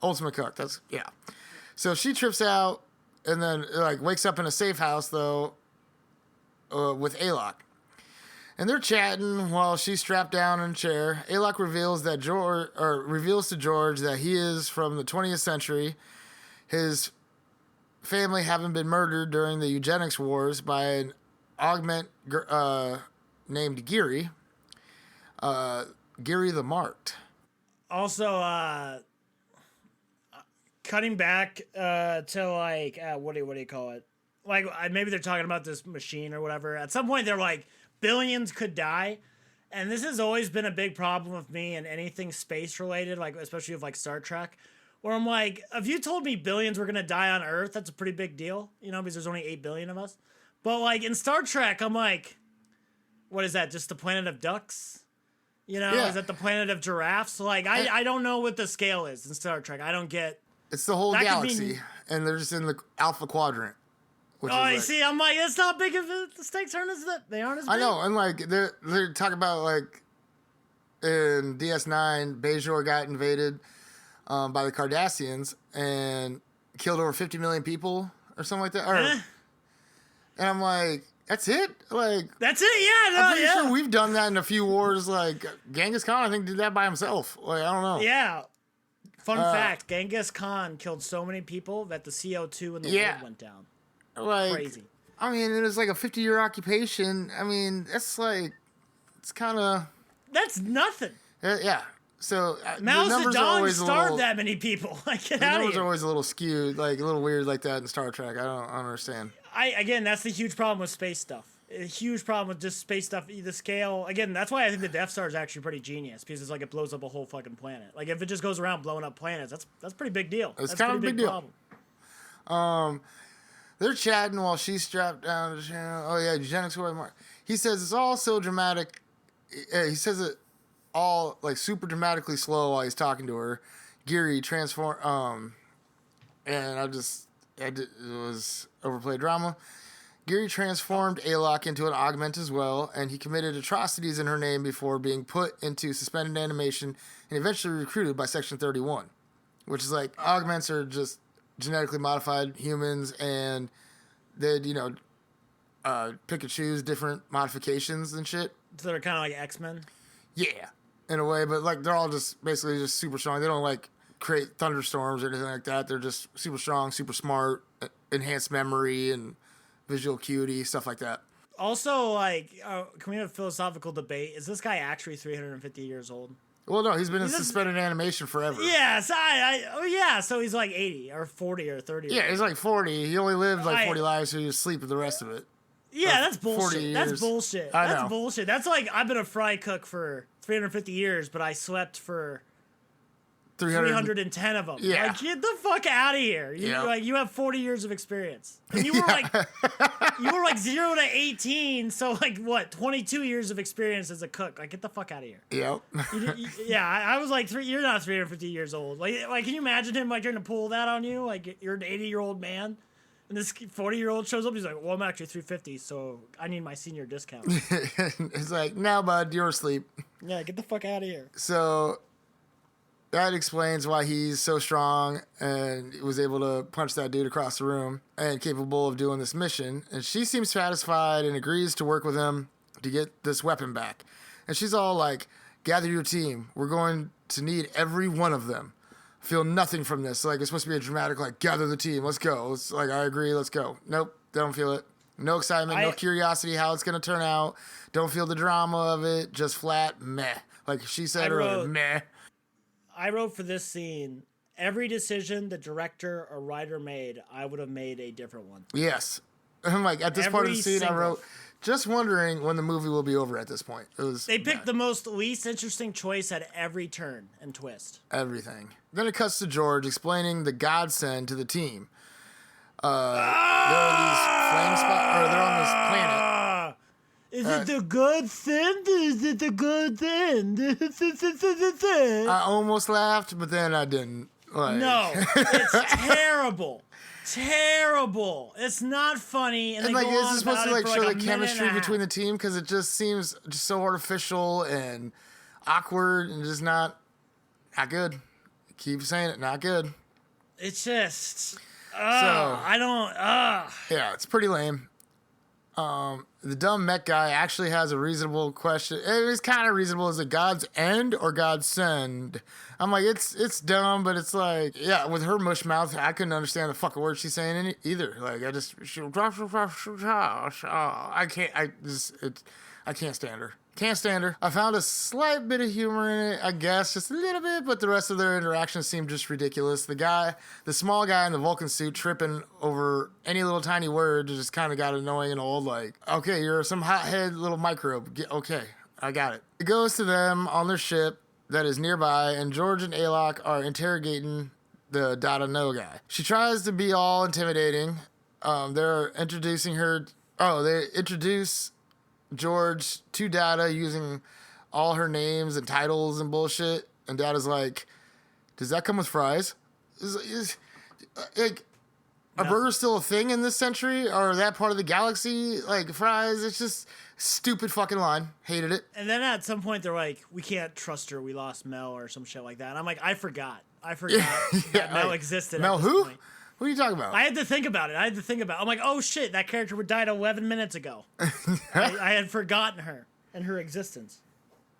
Speaker 1: Ultimate cuck. That's So she trips out and then like wakes up in a safe house though, with Alok. And they're chatting while she's strapped down in a chair. Alok reveals to George that he is from the 20th century. His family having been murdered during the eugenics wars by an augment named Geary. Geary the Marked.
Speaker 2: Also, cutting back to like what do you call it? Like maybe they're talking about this machine or whatever. At some point, they're like, billions could die, and this has always been a big problem with me and anything space related, like especially with like Star Trek, where I'm like, if you told me billions were gonna die on Earth, that's a pretty big deal, you know, because there's only 8 billion of us. But like in Star Trek, I'm like, what is that? Just the planet of ducks? You know, is that the planet of giraffes? Like I don't know what the scale is in Star Trek. I don't get.
Speaker 1: It's the whole galaxy, and they're just in the Alpha Quadrant.
Speaker 2: You see, I'm like, it's not big of the stakes aren't as that. They aren't as big.
Speaker 1: I know, and like they're talking about like in DS9, Bajor got invaded by the Cardassians and killed over 50 million people or something like that. And I'm like, that's it? Like
Speaker 2: that's it? Yeah, no,
Speaker 1: I'm pretty sure we've done that in a few wars. Like Genghis Khan, I think, did that by himself. Like I don't know.
Speaker 2: Yeah. Fun fact: Genghis Khan killed so many people that the CO2 in the world went down.
Speaker 1: Like,
Speaker 2: crazy.
Speaker 1: I mean, it was like a 50-year occupation. I mean, that's like, it's kind of.
Speaker 2: That's nothing.
Speaker 1: Yeah. So
Speaker 2: Mao Zedong starved that many people. Like, get out of here.
Speaker 1: The numbers are always a little skewed, like a little weird like that in Star Trek. I don't understand.
Speaker 2: Again, that's the huge problem with space stuff. A huge problem with just space stuff. The scale. Again, that's why I think the Death Star is actually pretty genius, because it's like it blows up a whole fucking planet. Like if it just goes around blowing up planets, that's a pretty big deal.
Speaker 1: It's kind of a big deal. Problem. They're chatting while she's strapped down to the channel. Oh, yeah, eugenics were more. He says it's all so dramatic. He says it all, like, super dramatically slow while he's talking to her. Geary transform... and it was overplayed drama. Geary transformed Alok into an augment as well, and he committed atrocities in her name before being put into suspended animation and eventually recruited by Section 31. Which is like, augments are just genetically modified humans, and they'd, pick and choose different modifications and shit.
Speaker 2: So they're kind of like X-Men?
Speaker 1: Yeah, in a way, but like they're all just basically just super strong. They don't like create thunderstorms or anything like that. They're just super strong, super smart, enhanced memory and visual acuity, stuff like that.
Speaker 2: Also, like, can we have a philosophical debate? Is this guy actually 350 years old?
Speaker 1: Well, no, he's been in suspended animation forever.
Speaker 2: Yes, so he's like 80 or 40 or 30.
Speaker 1: Yeah, he's like 40. He only lived like 40 lives, so he was asleep with the rest of it.
Speaker 2: Yeah, that's bullshit. That's bullshit. That's bullshit. That's like, I've been a fry cook for 350 years, but I slept for 310 of them.
Speaker 1: Yeah.
Speaker 2: Like, get the fuck out of here. You have 40 years of experience. And you were like 0 to 18, so like what, 22 years of experience as a cook. Like, get the fuck out of here.
Speaker 1: Yep.
Speaker 2: I was like, you're not 350 years old. Like, can you imagine him like trying to pull that on you? Like, you're an 80-year-old man, and this 40-year-old shows up. He's like, well, I'm actually 350, so I need my senior discount.
Speaker 1: It's like, now, bud, you're asleep.
Speaker 2: Yeah, get the fuck out of here.
Speaker 1: So that explains why he's so strong and was able to punch that dude across the room and capable of doing this mission. And she seems satisfied and agrees to work with him to get this weapon back. And she's all like, gather your team. We're going to need every one of them. Feel nothing from this. Like, it's supposed to be a dramatic, like, gather the team. Let's go. It's like, I agree. Let's go. Nope. They don't feel it. No excitement. No curiosity how it's going to turn out. Don't feel the drama of it. Just flat meh. Like she said earlier, meh.
Speaker 2: I wrote for this scene, every decision the director or writer made, I would have made a different one.
Speaker 1: Yes. I'm like, at this part of the scene, I wrote, just wondering when the movie will be over at this point.
Speaker 2: They picked the least interesting choice at every turn and twist.
Speaker 1: Everything. Then it cuts to George explaining the godsend to the team. They're on these flame spots, or they're on this planet.
Speaker 2: Is it the good thing? Is it the good thing?
Speaker 1: I almost laughed, but then I didn't. Like.
Speaker 2: No, it's terrible. Terrible. It's not funny. And
Speaker 1: like, is it supposed to like show the
Speaker 2: like
Speaker 1: chemistry between the team? Because it just seems just so artificial and awkward and just not good. Keep saying it, not good.
Speaker 2: It's just, I don't.
Speaker 1: Yeah, it's pretty lame. The dumb mech guy actually has a reasonable question. It was kind of reasonable. Is it God's end or God's send? I'm like, it's dumb, but it's like, yeah, with her mush mouth, I couldn't understand the fucking words she's saying either. Like, I can't stand her. Can't stand her. I found a slight bit of humor in it, I guess, just a little bit, but the rest of their interactions seemed just ridiculous. The small guy in the Vulcan suit tripping over any little tiny word just kind of got annoying and old. Like, okay, you're some hothead little microbe. Okay, I got it. It goes to them on their ship that is nearby, and George and Alok are interrogating the Dada No guy. She tries to be all intimidating. They're introducing her. Oh, they introduce George to Dada using all her names and titles and bullshit. And Dada's like, does that come with fries? Is a burger still a thing in this century? Or that part of the galaxy? Like, fries? It's just stupid fucking line. Hated it.
Speaker 2: And then at some point they're like, we can't trust her. We lost Mel or some shit like that. And I'm like, I forgot that Mel existed.
Speaker 1: Mel who? Point. What are you talking about?
Speaker 2: I had to think about it. I'm like, oh shit, that character died 11 minutes ago. I had forgotten her and her existence.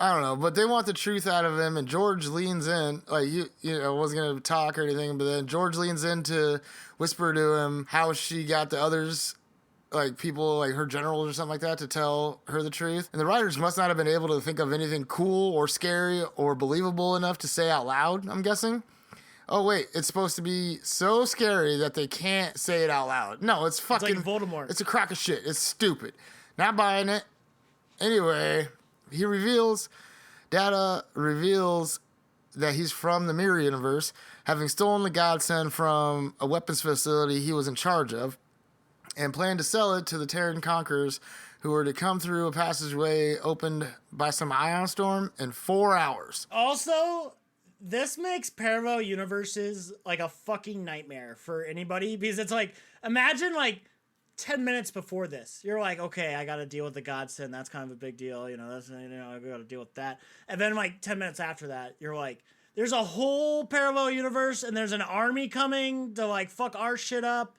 Speaker 1: I don't know, but they want the truth out of him, and George leans in. Like, you know, wasn't going to talk or anything, but then George leans in to whisper to him how she got the others, like people, like her generals or something like that, to tell her the truth. And the writers must not have been able to think of anything cool or scary or believable enough to say out loud, I'm guessing. Oh, wait, it's supposed to be so scary that they can't say it out loud. No, it's fucking...
Speaker 2: It's like Voldemort.
Speaker 1: It's a crock of shit. It's stupid. Not buying it. Anyway, Dada reveals that he's from the Mirror Universe, having stolen the godsend from a weapons facility he was in charge of, and planned to sell it to the Terran Conquerors, who were to come through a passageway opened by some ion storm in 4 hours.
Speaker 2: Also... this makes parallel universes like a fucking nightmare for anybody, because it's like, imagine like 10 minutes before this, you're like, okay, I got to deal with the godsend. That's kind of a big deal. You know, I got to deal with that. And then like 10 minutes after that, you're like, there's a whole parallel universe and there's an army coming to like fuck our shit up.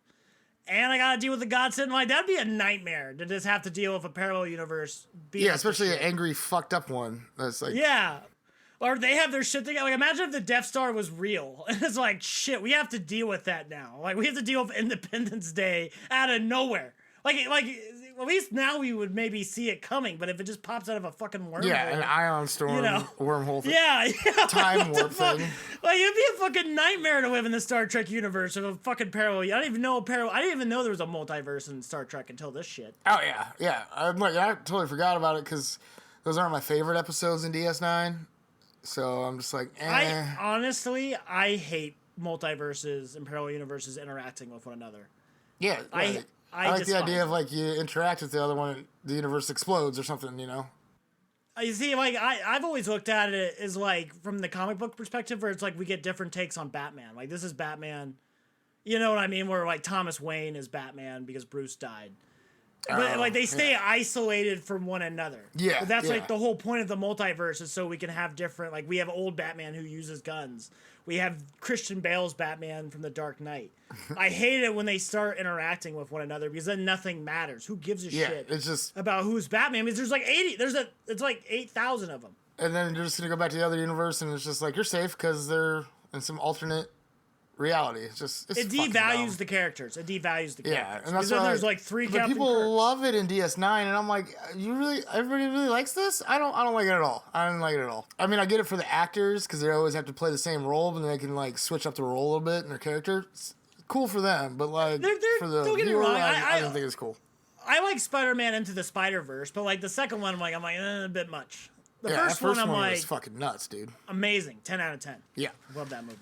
Speaker 2: And I got to deal with the godsend. Like, that'd be a nightmare to just have to deal with a parallel universe.
Speaker 1: Yeah, especially an angry, fucked up one. That's like,
Speaker 2: yeah. Or they have their shit together. Like, imagine if the Death Star was real. And it's like, shit, we have to deal with that now. Like, we have to deal with Independence Day out of nowhere. Like, at least now we would maybe see it coming. But if it just pops out of a fucking wormhole.
Speaker 1: Yeah, an ion storm, wormhole thing.
Speaker 2: Yeah.
Speaker 1: Time warp thing.
Speaker 2: Like, it'd be a fucking nightmare to live in the Star Trek universe of a fucking parallel. I didn't even know there was a multiverse in Star Trek until this shit.
Speaker 1: Oh, yeah. Yeah. I totally forgot about it because those aren't my favorite episodes in DS9. So I'm just like,
Speaker 2: I hate multiverses and parallel universes interacting with one another.
Speaker 1: Yeah,
Speaker 2: I
Speaker 1: like the idea of like you interact with the other one, and the universe explodes or something, you know.
Speaker 2: You see, like I've always looked at it as like from the comic book perspective, where it's like we get different takes on Batman. Like, this is Batman, you know what I mean? Where like Thomas Wayne is Batman because Bruce died. But like they stay isolated from one another.
Speaker 1: Yeah.
Speaker 2: But that's like the whole point of the multiverse, is so we can have different, like we have old Batman who uses guns. We have Christian Bale's Batman from The Dark Knight. I hate it when they start interacting with one another, because then nothing matters. Who gives a shit
Speaker 1: it's just
Speaker 2: about who's Batman? Because there's like it's like 8,000 of them.
Speaker 1: And then you're just gonna go back to the other universe, and it's just like, you're safe because they're in some alternate reality. It's
Speaker 3: it devalues the characters. It devalues the characters.
Speaker 1: Yeah, and that's
Speaker 3: why
Speaker 1: there's
Speaker 3: like 3
Speaker 1: but
Speaker 3: Captain
Speaker 1: people
Speaker 3: Kirks.
Speaker 1: love it in DS9, and I'm like, everybody really likes this? I don't like it at all. I don't like it at all. I mean, I get it for the actors because they always have to play the same role, but then they can like switch up the role a little bit in their character. It's cool for them, but like for the
Speaker 3: don't get me
Speaker 1: viewer,
Speaker 3: wrong,
Speaker 1: I don't think it's cool.
Speaker 3: I like Spider-Man Into the Spider-Verse, but like the second one, I'm like a bit much. The
Speaker 1: first
Speaker 3: one, I'm
Speaker 1: one
Speaker 3: like,
Speaker 1: was fucking nuts, dude.
Speaker 3: Amazing, 10 out of 10.
Speaker 1: Yeah,
Speaker 3: love that movie.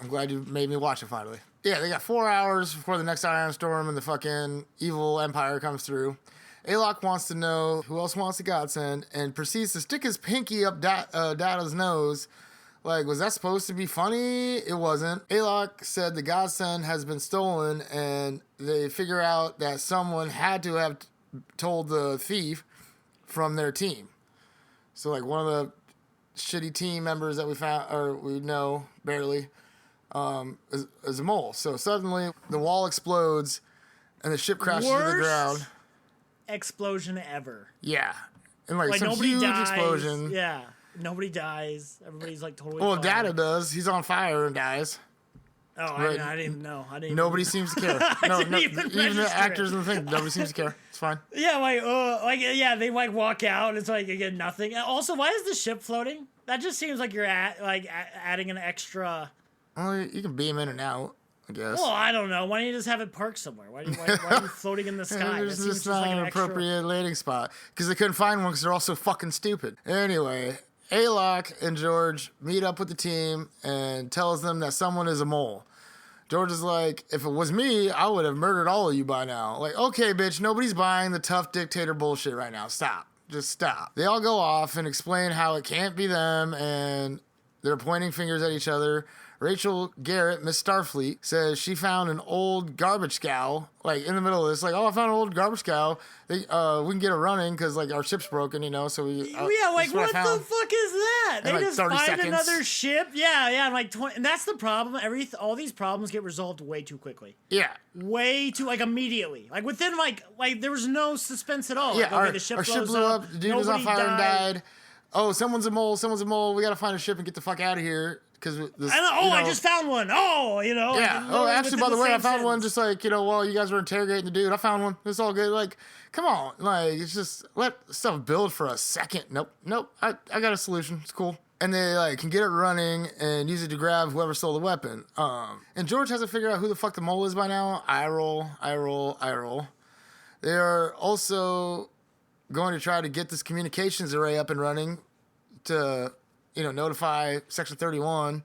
Speaker 1: I'm glad you made me watch it finally. Yeah, they got 4 hours before the next Iron Storm and the fucking evil Empire comes through. Alok wants to know who else wants the Godsend and proceeds to stick his pinky up Data's nose. Like, was that supposed to be funny? It wasn't. Alok said the Godsend has been stolen, and they figure out that someone had to have told the thief from their team. So, like, one of the shitty team members that we found, or we know barely, is a mole. So suddenly the wall explodes, and the ship crashes to the ground.
Speaker 3: Explosion ever.
Speaker 1: Yeah, and like some
Speaker 3: nobody
Speaker 1: huge
Speaker 3: dies.
Speaker 1: explosion.
Speaker 3: Yeah, nobody dies. Everybody's like totally.
Speaker 1: Well,
Speaker 3: fine.
Speaker 1: Data does. He's on fire and dies.
Speaker 3: Oh,
Speaker 1: Right.
Speaker 3: I didn't know.
Speaker 1: Nobody seems to care. No, even the actors in the thing, nobody seems to care. It's fine.
Speaker 3: Yeah, they like walk out. And it's like again nothing. Also, why is the ship floating? That just seems like you're adding an extra.
Speaker 1: Well, you can beam in and out, I guess.
Speaker 3: Well, I don't know. Why don't you just have it parked somewhere? Why are you floating in the sky?
Speaker 1: There's just not an appropriate landing spot because they couldn't find one because they're all so fucking stupid. Anyway, Alok and George meet up with the team and tells them that someone is a mole. George is like, if it was me, I would have murdered all of you by now. Like, okay, bitch, nobody's buying the tough dictator bullshit right now. Stop. Just stop. They all go off and explain how it can't be them, and they're pointing fingers at each other. Rachel Garrett, Miss Starfleet, says she found an old garbage cow, like in the middle of this. Like, oh, I found an old garbage cow. We can get it running because like our ship's broken, so we.
Speaker 3: Like what the fuck is that? They
Speaker 1: like
Speaker 3: just find
Speaker 1: seconds.
Speaker 3: Another ship. Yeah, and like 20, and that's the problem. All these problems get resolved way too quickly.
Speaker 1: Yeah.
Speaker 3: Way too immediately. Like within like there was no suspense at all.
Speaker 1: Yeah,
Speaker 3: like, the ship
Speaker 1: our ship blew up. The dude was on fire and died. Oh, someone's a mole. We gotta find a ship and get the fuck out of here.
Speaker 3: I just found one. Oh,
Speaker 1: Yeah. Oh, actually, by the way, I found one just like, while you guys were interrogating the dude. I found one. It's all good. Like, come on. Like, it's just let stuff build for a second. Nope. I got a solution. It's cool. And they like can get it running and use it to grab whoever stole the weapon. And George hasn't figured out who the fuck the mole is by now. I roll. They are also going to try to get this communications array up and running to notify Section 31,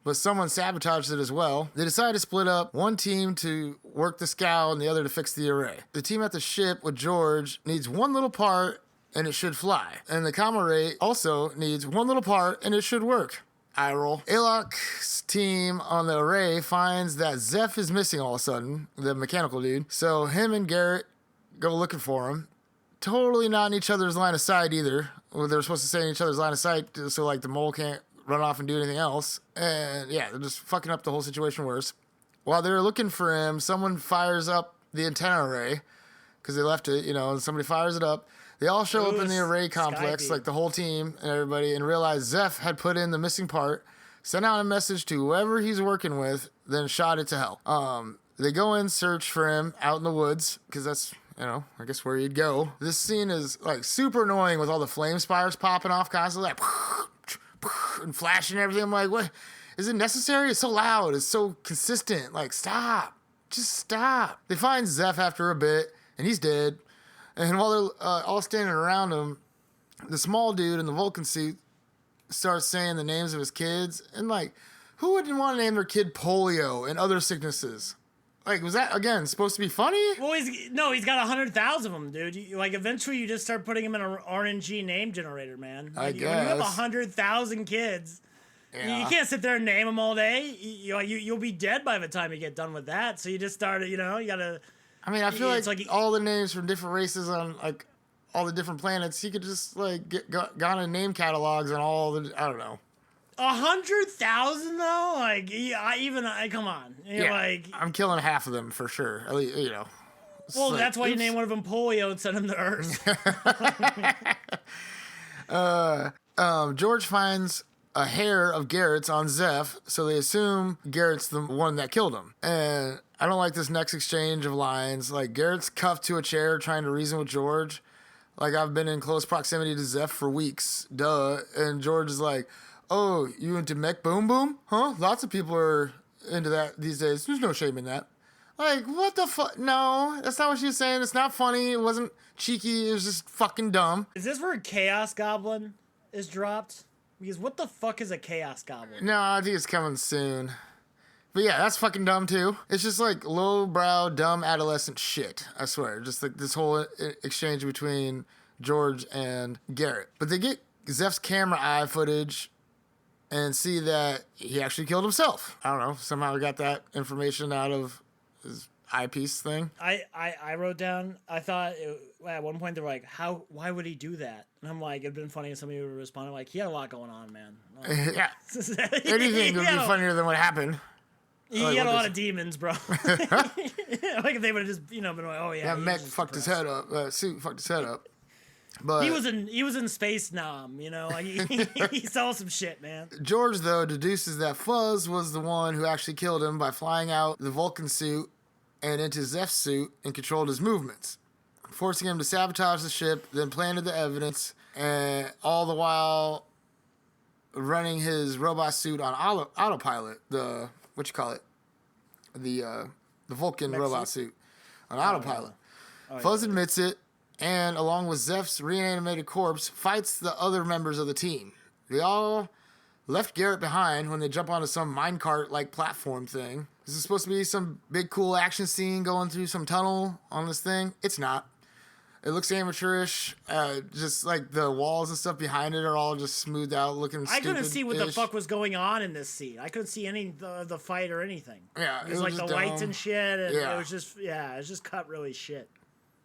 Speaker 1: but someone sabotaged it as well. They decide to split up, one team to work the scow and the other to fix the array. The team at the ship with George needs one little part and it should fly. And the comm array also needs one little part and it should work. I roll. Alok's team on the array finds that Zeph is missing all of a sudden, the mechanical dude. So him and Garrett go looking for him. Totally not in each other's line of sight either. Well, they're supposed to stay in each other's line of sight so like the mole can't run off and do anything else. And yeah, they're just fucking up the whole situation worse. While they're looking for him, someone fires up the antenna array because they left it, and somebody fires it up. They all show up in the array complex, like the whole team and everybody, and realize Zeph had put in the missing part, sent out a message to whoever he's working with, then shot it to hell. They go in, search for him out in the woods because that's I guess where he'd go. This scene is like super annoying with all the flame spires popping off constantly, like and flashing and everything. I'm like, what? Is it necessary? It's so loud. It's so consistent. Like, stop. Just stop. They find Zeph after a bit, and he's dead. And while they're all standing around him, the small dude in the Vulcan suit starts saying the names of his kids. And like, who wouldn't want to name their kid polio and other sicknesses? Like, was that, again, supposed to be funny?
Speaker 3: Well, he's got 100,000 of them, dude. Eventually you just start putting him in an RNG name generator, man.
Speaker 1: I guess.
Speaker 3: When you have 100,000 kids, you can't sit there and name them all day. You'll be dead by the time you get done with that. So you just start, you gotta...
Speaker 1: I mean, I feel like all the names from different races on, like, all the different planets, you could just, like, gone in name catalogs on all the, I don't know.
Speaker 3: 100,000 though, like come on, like
Speaker 1: I'm killing half of them for sure. At least,
Speaker 3: Well, like, that's why you name one of them polio and send him to Earth.
Speaker 1: George finds a hair of Garrett's on Zeph, so they assume Garrett's the one that killed him. And I don't like this next exchange of lines. Like, Garrett's cuffed to a chair trying to reason with George. Like, I've been in close proximity to Zeph for weeks. Duh. And George is like, oh, you into mech boom boom? Huh? Lots of people are into that these days. There's no shame in that. Like, what the fuck? No, that's not what she was saying. It's not funny. It wasn't cheeky. It was just fucking dumb.
Speaker 3: Is this where Chaos Goblin is dropped? Because what the fuck is a Chaos Goblin?
Speaker 1: No, I think it's coming soon. But yeah, that's fucking dumb too. It's just like lowbrow, dumb adolescent shit. I swear. Just like this whole exchange between George and Garrett. But they get Zeph's camera eye footage and see that he actually killed himself. I don't know. Somehow we got that information out of his eyepiece thing.
Speaker 3: I wrote down, I thought at one point they were like, why would he do that? And I'm like, it'd been funny if somebody would have responded like, he had a lot going on, man.
Speaker 1: Yeah. Anything would be funnier than what happened.
Speaker 3: He had a lot of demons, bro. Like if they would have just, been like, oh yeah.
Speaker 1: That mech fucked his head up. Suit fucked his head up. But
Speaker 3: he was in Space Nam, like he saw some shit, man.
Speaker 1: George though deduces that Fuzz was the one who actually killed him by flying out the Vulcan suit and into Zeph's suit and controlled his movements, forcing him to sabotage the ship, then planted the evidence, and all the while running his robot suit on autopilot. The Vulcan robot suit on autopilot. Yeah. Fuzz admits it, and along with Zeph's reanimated corpse, fights the other members of the team. They all left Garrett behind when they jump onto some minecart-like platform thing. This is supposed to be some big cool action scene going through some tunnel on this thing. It's not. It looks amateurish. Just like the walls and stuff behind it are all just smoothed out, looking stupid.
Speaker 3: I couldn't see what the fuck was going on in this scene. I couldn't see any of the fight or anything.
Speaker 1: Yeah,
Speaker 3: it was like the lights and shit, and
Speaker 1: yeah.
Speaker 3: it was just cut really shit.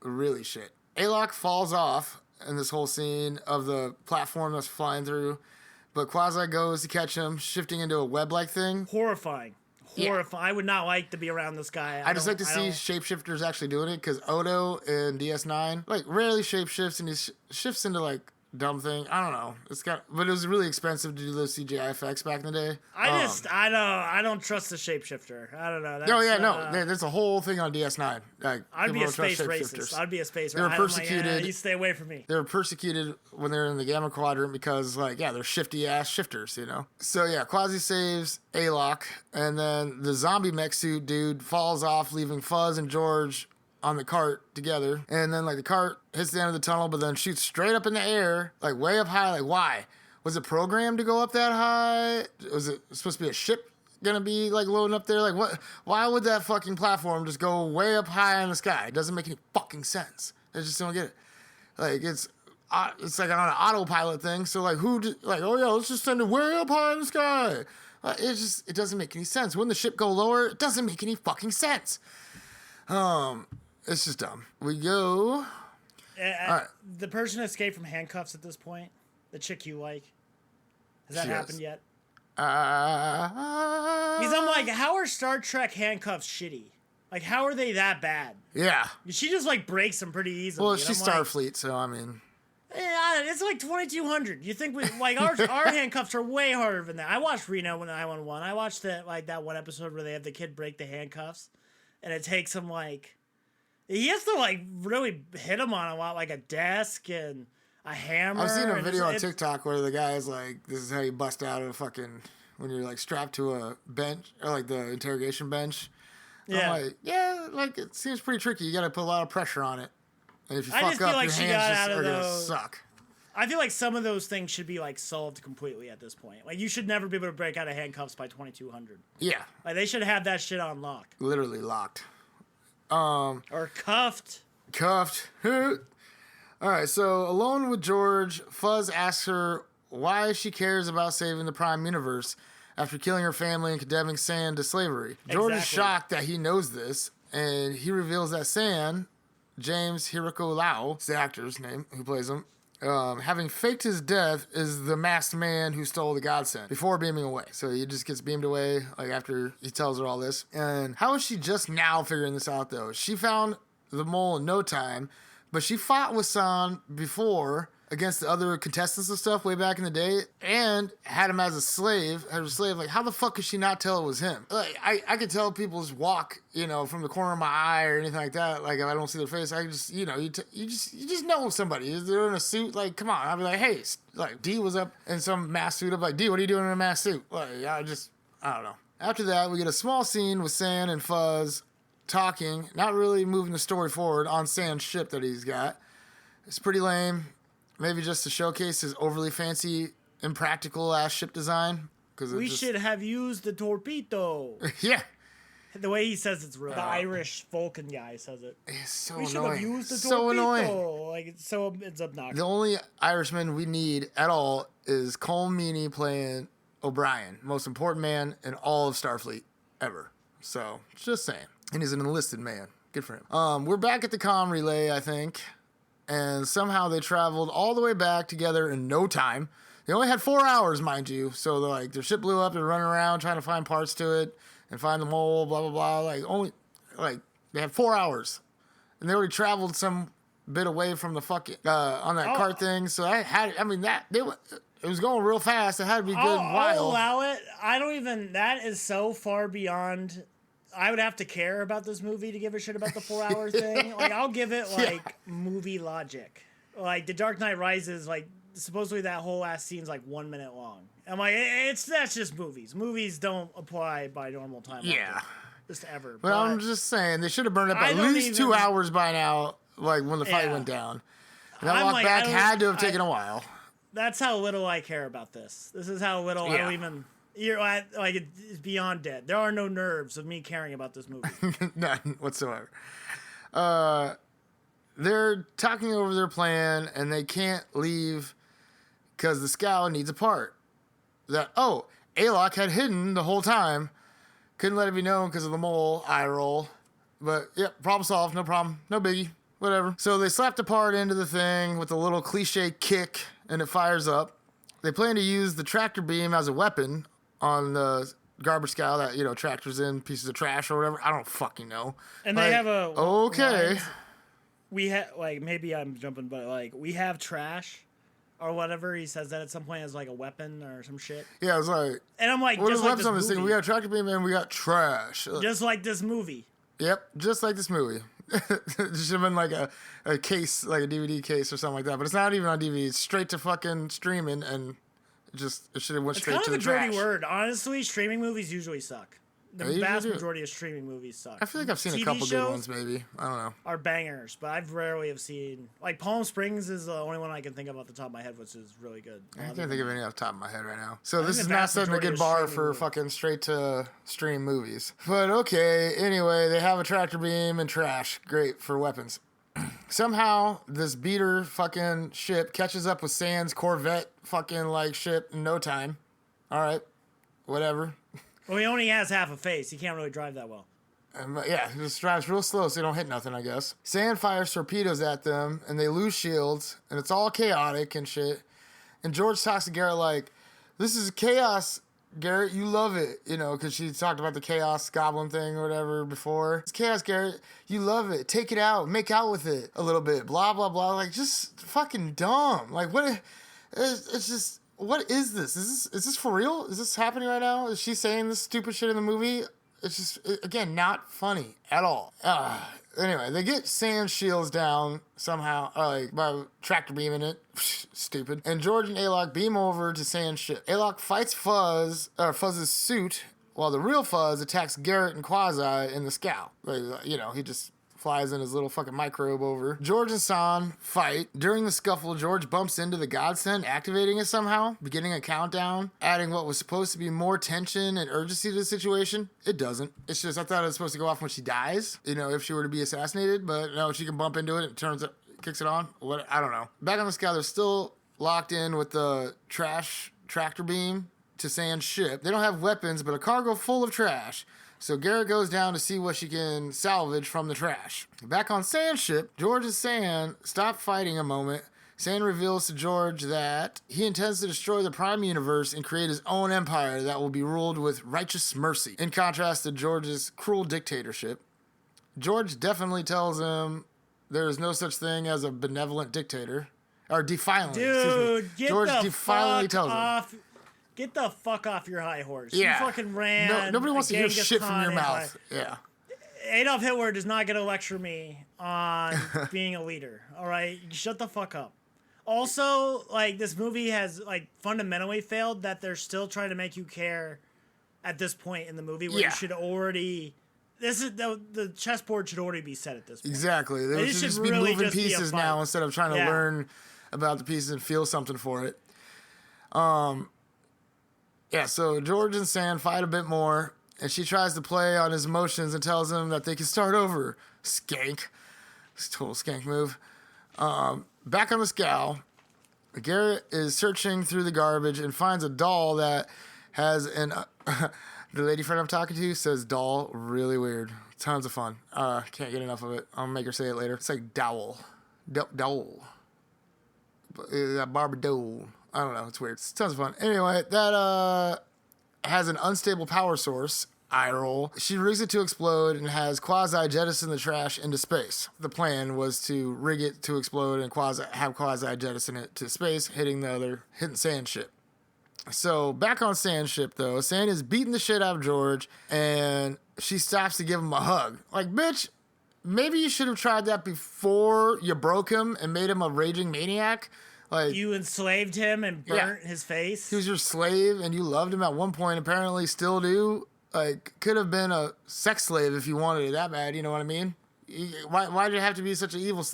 Speaker 1: Really shit. Alok falls off in this whole scene of the platform that's flying through, but Quasi goes to catch him, shifting into a web-like thing.
Speaker 3: Horrifying. Yeah. I would not like to be around this guy.
Speaker 1: I just like to see shapeshifters actually doing it, because Odo in DS9 rarely shapeshifts, and he shifts into dumb thing. I don't know. But it was really expensive to do those CGI effects back in the day.
Speaker 3: I don't trust the shapeshifter. I don't know.
Speaker 1: There's a whole thing on DS9.
Speaker 3: I'd be a space racist. I'd be a space racist.
Speaker 1: They were persecuted.
Speaker 3: You stay away from me.
Speaker 1: They were persecuted when they were in the Gamma Quadrant because, they're shifty ass shifters, So yeah, Quasi saves Alok, and then the zombie mech suit dude falls off, leaving Fuzz and George on the cart together, and then the cart hits the end of the tunnel, but then shoots straight up in the air, way up high. Why? Was it programmed to go up that high? Was it supposed to be a ship gonna be loading up there? What? Why would that fucking platform just go way up high in the sky? It doesn't make any fucking sense. I just don't get it. It's on an autopilot thing. So oh yeah, let's just send it way up high in the sky. It doesn't make any sense. Wouldn't the ship go lower? It doesn't make any fucking sense. It's just dumb. We go.
Speaker 3: Right. The person escaped from handcuffs at this point. The chick you like. Has that happened yet? Because I'm like, how are Star Trek handcuffs shitty? How are they that bad?
Speaker 1: Yeah.
Speaker 3: She just breaks them pretty easily.
Speaker 1: Well, she's Starfleet, so I mean.
Speaker 3: Yeah, it's 2200. You think our handcuffs are way harder than that? I watched Reno when I won one. I watched that one episode where they have the kid break the handcuffs, and it takes him he has to really hit him on a lot, a desk and a hammer.
Speaker 1: I've seen a video on TikTok where the guy is this is how you bust out of when you're strapped to a bench or the interrogation bench.
Speaker 3: Yeah.
Speaker 1: I'm it seems pretty tricky. You got to put a lot of pressure on it. And if you fuck up, your hands are going to suck.
Speaker 3: I feel like some of those things should be solved completely at this point. You should never be able to break out of handcuffs by 2200.
Speaker 1: Yeah.
Speaker 3: They should have that shit on lock.
Speaker 1: Literally locked.
Speaker 3: Or cuffed.
Speaker 1: All right, so alone with George, Fuzz asks her why she cares about saving the Prime Universe after killing her family and condemning San to slavery. George is shocked that he knows this, and he reveals that San, James Hiroko Lau, is the actor's name who plays him, having faked his death, is the masked man who stole the godsend before beaming away. So he just gets beamed away after he tells her all this. And how is she just now figuring this out, though? She found the mole in no time, but she fought with San before against the other contestants and stuff way back in the day, and had him as a slave. Like, how the fuck could she not tell it was him? Like, I could tell people's walk, from the corner of my eye or anything like that. Like, if I don't see their face, I just, you just know somebody. They're in a suit. Like, come on. I'd be like, hey, like, D was up in some mask suit. I'm like, D, what are you doing in a mask suit? Like, I don't know. After that, we get a small scene with Sand and Fuzz talking, not really moving the story forward on Sand's ship that he's got. It's pretty lame. Maybe just to showcase his overly fancy, impractical ass ship design.
Speaker 3: We should have used the torpedo.
Speaker 1: Yeah.
Speaker 3: The way he says it's real. The Irish Vulcan guy says it.
Speaker 1: It's so
Speaker 3: we
Speaker 1: annoying.
Speaker 3: should have used the
Speaker 1: so
Speaker 3: torpedo.
Speaker 1: Annoying.
Speaker 3: Like, it's obnoxious.
Speaker 1: The only Irishman we need at all is Colm Meaney playing O'Brien, most important man in all of Starfleet ever. So, just saying. And he's an enlisted man. Good for him. We're back at the comm relay, I think. And somehow they traveled all the way back together in no time. They only had 4 hours, mind you. So their ship blew up. They're running around trying to find parts to it and find the mole. Blah blah blah. They had 4 hours, and they already traveled some bit away from the fucking on that cart thing. So it was going real fast. It had to be good while.
Speaker 3: I'll allow it. That is so far beyond. I would have to care about this movie to give a shit about the 4 hour thing. Like, I'll give it movie logic. Like, The Dark Knight Rises, like, supposedly that whole last scene's like 1 minute long. I'm like, that's just movies. Movies don't apply by normal time.
Speaker 1: Yeah.
Speaker 3: Just ever.
Speaker 1: But I'm just saying, they should have burned up at least 2 hours by now, like when the fight went down. And that walk back had to have taken a while. That's
Speaker 3: how little I care about this. This is how little I don't even... it's beyond dead. There are no nerves of me caring about this movie.
Speaker 1: None whatsoever. They're talking over their plan, and they can't leave because the scow needs a part. Alok had hidden the whole time. Couldn't let it be known because of the mole eye roll. But, yep, problem solved. No problem. No biggie. Whatever. So they slapped a part into the thing with a little cliche kick, and it fires up. They plan to use the tractor beam as a weapon on the garbage scow that, tractors in pieces of trash or whatever. I don't fucking know.
Speaker 3: And they have a...
Speaker 1: Okay.
Speaker 3: We have, maybe I'm jumping, but, we have trash or whatever. He says that at some point as, a weapon or some shit.
Speaker 1: Yeah, it's like...
Speaker 3: And I'm like,
Speaker 1: what
Speaker 3: just
Speaker 1: like
Speaker 3: this movie.
Speaker 1: Thing? We got tractor beam and we got trash.
Speaker 3: Just like this movie.
Speaker 1: Yep, just like this movie. It should have been like a case, like a DVD case or something like that. But it's not even on DVD. It's straight to fucking streaming and... It should have went straight to the trash.
Speaker 3: It's kind of a dirty word. Honestly, streaming movies usually suck. The vast majority of streaming movies suck.
Speaker 1: I feel like I've seen a couple good ones, maybe. I don't know.
Speaker 3: Are bangers, but I've rarely have seen... Palm Springs is the only one I can think of off the top of my head, which is really good.
Speaker 1: I can't think of any off the top of my head right now. So this is not setting a good bar for fucking straight to stream movies. But okay, anyway, they have a tractor beam and trash. Great for weapons. Somehow, this beater fucking ship catches up with Sand's Corvette fucking ship in no time. All right, whatever.
Speaker 3: Well, he only has half a face. He can't really drive that well.
Speaker 1: He just drives real slow so they don't hit nothing, I guess. Sand fires torpedoes at them, and they lose shields, and it's all chaotic and shit. And George talks to Garrett like, this is chaos, Garrett, you love it, because she talked about the chaos goblin thing or whatever before. It's chaos, Garrett. You love it. Take it out. Make out with it a little bit. Blah, blah, blah. Just fucking dumb. What? It's just, what is this? Is this for real? Is this happening right now? Is she saying this stupid shit in the movie? It's just, again, not funny at all. Anyway, they get Sand's shields down somehow, by tractor beaming it. Stupid. And George and Alok beam over to Sand's ship. Alok fights Fuzz's suit, while the real Fuzz attacks Garrett and Quasi in the scow. He just flies in his little fucking microbe over. George and San fight. During the scuffle, George bumps into the godsend, activating it somehow, beginning a countdown, adding what was supposed to be more tension and urgency to the situation. It doesn't. It's just, I thought it was supposed to go off when she dies, if she were to be assassinated, but no, she can bump into it and kicks it on. What? I don't know. Back on the scow, they're still locked in with the trash tractor beam to Sand's ship. They don't have weapons, but a cargo full of trash. So Garrett goes down to see what she can salvage from the trash. Back on Sand's ship, George and Sand stop fighting a moment. Sand reveals to George that he intends to destroy the Prime Universe and create his own empire that will be ruled with righteous mercy, in contrast to George's cruel dictatorship. George definitely tells him there is no such thing as a benevolent dictator. Or defiantly.
Speaker 3: Dude, get
Speaker 1: George
Speaker 3: the
Speaker 1: defiantly
Speaker 3: fuck
Speaker 1: tells him.
Speaker 3: off. Get the fuck off your high horse.
Speaker 1: Yeah.
Speaker 3: You fucking ran.
Speaker 1: Nobody wants to hear
Speaker 3: Genghis
Speaker 1: shit from
Speaker 3: Khan
Speaker 1: your
Speaker 3: in
Speaker 1: mouth. Yeah.
Speaker 3: Adolf Hitler does not get to lecture me on being a leader. All right, shut the fuck up. Also, like, this movie has like fundamentally failed that they're still trying to make you care at this point in the movie where you should already. This is the chessboard should already be set at this point.
Speaker 1: Exactly. They should just be
Speaker 3: really
Speaker 1: moving
Speaker 3: just be a
Speaker 1: pieces
Speaker 3: fight.
Speaker 1: now instead of trying to learn about the pieces and feel something for it. Yeah, so George and Sand fight a bit more, and she tries to play on his emotions and tells him that they can start over. Skank. It's a total skank move. Back on the scow, Garrett is searching through the garbage and finds a doll that has an... the lady friend I'm talking to says doll really weird. Tons of fun. Can't get enough of it. I'll make her say it later. It's like dowel. Dowel. Barbara doll. I don't know. It's weird. It's tons of fun. Anyway, that has an unstable power source. Eye roll. She rigs it to explode and has Quasi jettison the trash into space. The plan was to rig it to explode and have Quasi jettison it to space, hitting Sand ship. So back on Sand ship though, Sand is beating the shit out of George, and she stops to give him a hug. Like, bitch, maybe you should have tried that before you broke him and made him a raging maniac. Like,
Speaker 3: you enslaved him and burnt his face.
Speaker 1: He was your slave, and you loved him at one point. Apparently, still do. Like, could have been a sex slave if you wanted it that bad. You know what I mean? Why did it have to be such an evil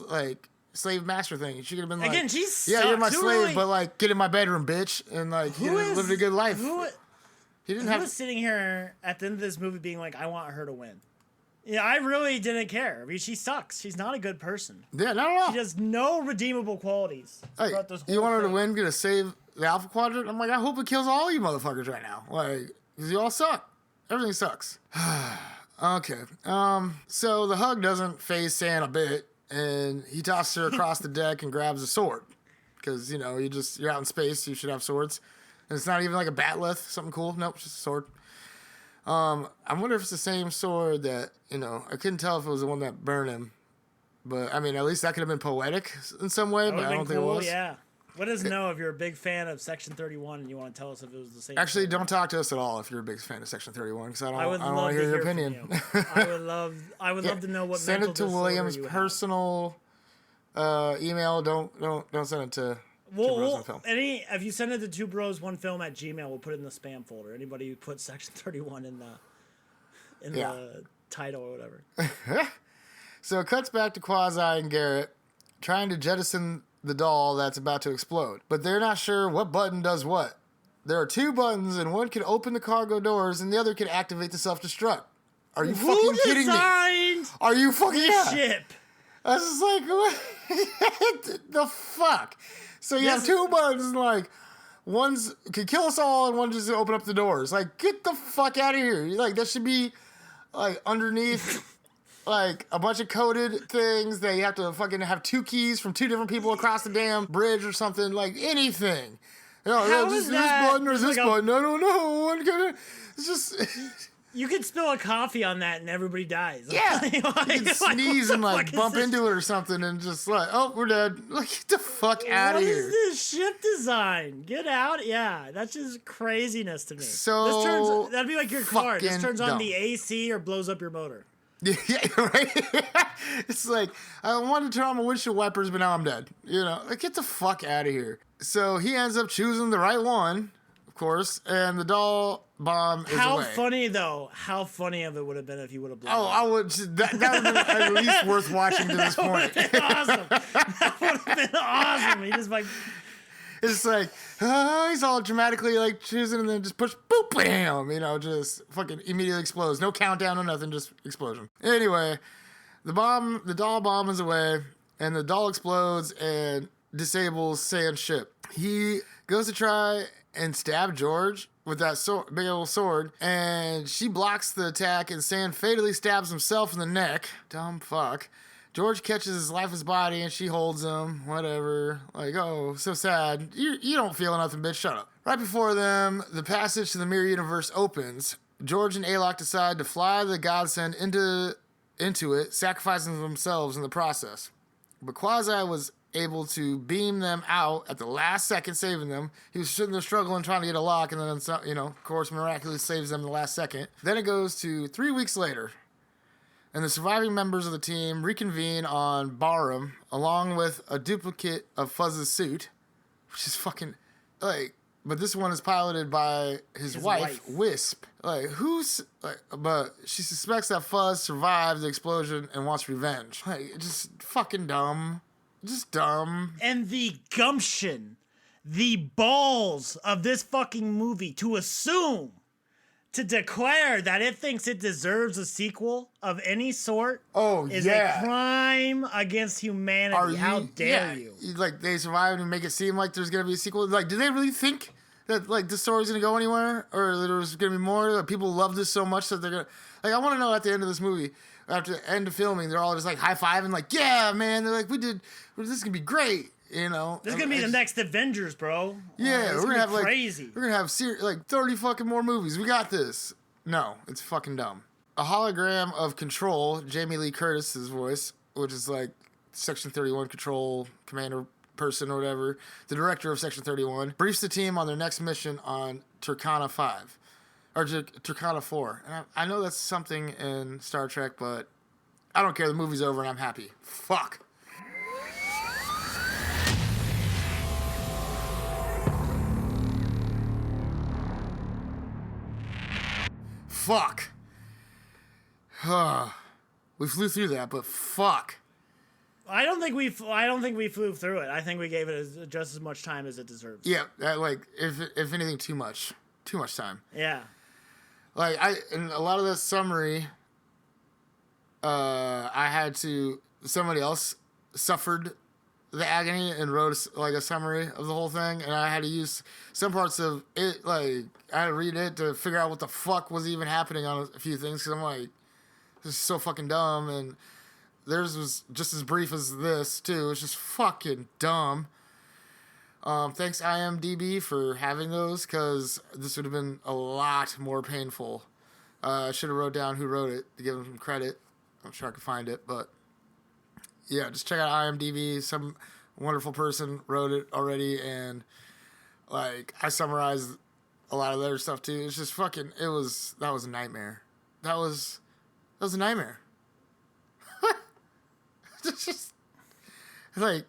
Speaker 1: slave master thing? She could have been like,
Speaker 3: again, she's
Speaker 1: you're my slave, but like, get in my bedroom, bitch, and like, lived a good life. He didn't have.
Speaker 3: Was sitting here at the end of this movie being like, I want her to win. Yeah, I really didn't care. I mean, she sucks. She's not a good person.
Speaker 1: Yeah, not at all.
Speaker 3: She has no redeemable qualities.
Speaker 1: Hey, you want her to win, gonna save the Alpha Quadrant? I'm like, I hope it kills all you motherfuckers right now. Like, because you all suck. Everything sucks. Okay. So the hug doesn't phase Sand a bit, and he tosses her across the deck and grabs a sword. Because, you're out in space, you should have swords. And it's not even like a bat'leth, something cool. Nope, it's just a sword. I wonder if it's the same sword that, I couldn't tell if it was the one that burned him. But, I mean, at least that could have been poetic in some way, but I don't think it was.
Speaker 3: Yeah. Let us know if you're a big fan of Section 31 and you want to tell us if it was the same.
Speaker 1: Actually,
Speaker 3: sword.
Speaker 1: Don't talk to us at all if you're a big fan of Section 31, because I don't
Speaker 3: love
Speaker 1: want to hear your opinion.
Speaker 3: I would love to know what
Speaker 1: send
Speaker 3: mental
Speaker 1: it to
Speaker 3: disorder
Speaker 1: William's
Speaker 3: you have.
Speaker 1: personal email. Don't send it to Two Bros One Film.
Speaker 3: If you send it to 2bros1film at Gmail, we'll put it in the spam folder. Anybody who puts Section 31 in the title or whatever.
Speaker 1: So it cuts back to Quasi and Garrett trying to jettison the doll that's about to explode, but they're not sure what button does what. There are two buttons, and one can open the cargo doors, and the other can activate the self-destruct. Are you fucking kidding me? Are you fucking
Speaker 3: ship?
Speaker 1: I was just like, what the fuck? So you have two buttons, like, one's can kill us all, and one just open up the doors. Like, get the fuck out of here. Like, that should be, like, underneath, like, a bunch of coded things that you have to fucking have two keys from two different people across the damn bridge or something. Like, anything. This button or this button. I don't know. It's just...
Speaker 3: You could spill a coffee on that and everybody dies.
Speaker 1: Yeah. You can sneeze and like bump into it or something and just like, oh, we're dead. Like, get the fuck out of here.
Speaker 3: What is this ship design? Get out. Yeah, that's just craziness to me.
Speaker 1: So
Speaker 3: that'd be like your car. This turns on
Speaker 1: dumb.
Speaker 3: the AC or blows up your motor.
Speaker 1: Yeah, right? It's like, I wanted to turn on my windshield wipers, but now I'm dead. Like, get the fuck out of here. So he ends up choosing the right one, of course, and the doll bomb is away.
Speaker 3: How funny of it would have been if he would have blown
Speaker 1: up. I would. That would have been at least worth watching to this point.
Speaker 3: That would have been awesome. That would have been awesome. He just like...
Speaker 1: It's like, he's all dramatically like choosing and then just push, boop, bam, just fucking immediately explodes. No countdown or nothing, just explosion. Anyway, the doll bomb is away, and the doll explodes and disables Sand's ship. He goes to try and stab George with that big old sword, and she blocks the attack, and Sand fatally stabs himself in the neck. Dumb fuck. George catches his lifeless body, and she holds him. Whatever. Like, oh, so sad. You don't feel nothing, bitch. Shut up. Right before them, the passage to the mirror universe opens. George and Alok decide to fly the godsend into it, sacrificing themselves in the process. But Quasi was able to beam them out at the last second, saving them. He was sitting there struggling, trying to get a lock, and then, you know, of course, miraculously saves them in the last second. Then it goes to 3 weeks later, and the surviving members of the team reconvene on Barham, along with a duplicate of Fuzz's suit, which is fucking, like, but this one is piloted by his wife, Wisp. Like, but she suspects that Fuzz survived the explosion and wants revenge. Like, just fucking dumb. Just dumb.
Speaker 3: And the gumption, the balls of this fucking movie to declare that it thinks it deserves a sequel of any sort is a crime against humanity. How dare you?
Speaker 1: Like, they survived and make it seem like there's going to be a sequel. Like, do they really think that, like, the story's going to go anywhere? Or that there's going to be more? That people love this so much that they're going to... Like, I want to know at the end of this movie, after the end of filming, they're all just, like, high-fiving, like, yeah, man. They're like, this is going to be great. You know,
Speaker 3: this is gonna be the next Avengers, bro.
Speaker 1: Yeah, we're gonna have
Speaker 3: crazy.
Speaker 1: We're gonna have 30 fucking more movies. We got this. No, it's fucking dumb. A hologram of Control, Jamie Lee Curtis's voice, which is like Section 31 Control commander person or whatever, the director of Section 31, briefs the team on their next mission on Turkana 5 or Turkana 4. And I know that's something in Star Trek, but I don't care. The movie's over and I'm happy. Fuck. Fuck. We flew through that, but fuck.
Speaker 3: I don't think we flew through it. I think we gave it just as much time as it deserves.
Speaker 1: Yeah, if anything, too much time.
Speaker 3: Yeah.
Speaker 1: Like in a lot of the summary, somebody else suffered the agony and wrote like a summary of the whole thing, and I had to use some parts of it, like I had to read it to figure out what the fuck was even happening on a few things, because I'm like, this is so fucking dumb, and theirs was just as brief as this too. It's just fucking dumb. Thanks IMDb for having those, because this would have been a lot more painful. I should have wrote down who wrote it to give them some credit. I'm sure I could find it, but yeah, just check out IMDb. Some wonderful person wrote it already, and like I summarized a lot of their stuff too. It's just fucking. That was a nightmare. That was a nightmare. It's just like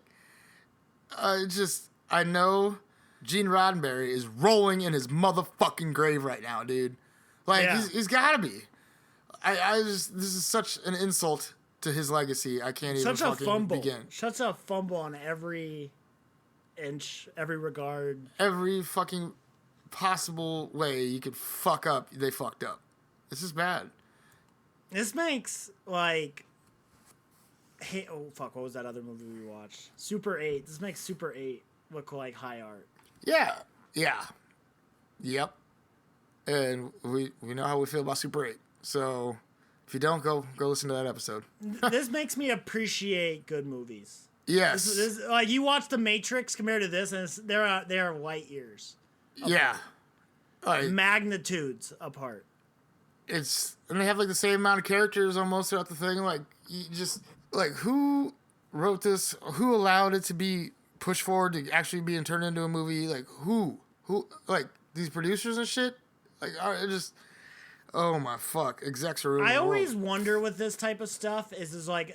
Speaker 1: I know Gene Roddenberry is rolling in his motherfucking grave right now, dude. Like
Speaker 3: yeah.
Speaker 1: he's gotta be. This is such an insult to his legacy. I can't even begin.
Speaker 3: Such a fumble on every inch, every regard.
Speaker 1: Every fucking possible way you could fuck up, they fucked up. This is bad.
Speaker 3: This makes, like... Hey, oh, fuck, what was that other movie we watched? Super 8. This makes Super 8 look like high art.
Speaker 1: Yeah. Yep. And we know how we feel about Super 8. So... if you don't, go listen to that episode.
Speaker 3: This makes me appreciate good movies.
Speaker 1: Yes.
Speaker 3: This, like, you watch The Matrix compared to this, and they are light years apart.
Speaker 1: Yeah. Like,
Speaker 3: magnitudes apart.
Speaker 1: And they have, like, the same amount of characters almost throughout the thing. Like, you just... Like, who wrote this? Who allowed it to be pushed forward to actually being turned into a movie? Like, who? Like, these producers and shit? Like, it just... Oh my fuck! Execs are ruining the world.
Speaker 3: always wonder with this type of stuff is like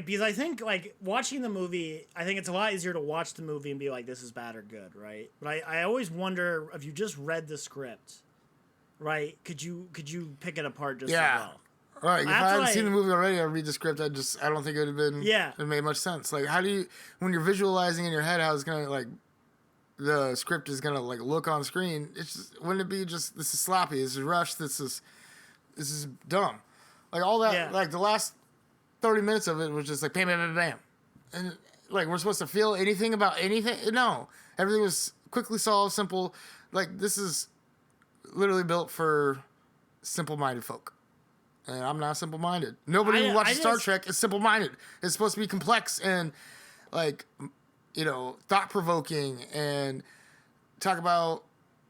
Speaker 3: because I think like watching the movie, I think it's a lot easier to watch the movie and be like, this is bad or good, right? But I always wonder if you just read the script, right? Could you pick it apart just as well?
Speaker 1: Right. If I hadn't seen the movie already, I'd read the script. I don't think it would have been.
Speaker 3: Yeah.
Speaker 1: It made much sense. Like, how do you, when you're visualizing in your head how it's gonna like, the script is gonna like look on screen? It's just, wouldn't it be just, this is sloppy, this is rushed, this is dumb. Like all that, like the last 30 minutes of it was just like bam, bam, bam, bam, and like we're supposed to feel anything about anything? No, everything was quickly solved, simple. Like this is literally built for simple-minded folk. And I'm not simple-minded. Nobody who watches Star Trek is simple-minded. It's supposed to be complex and, like, you know, thought-provoking and talk about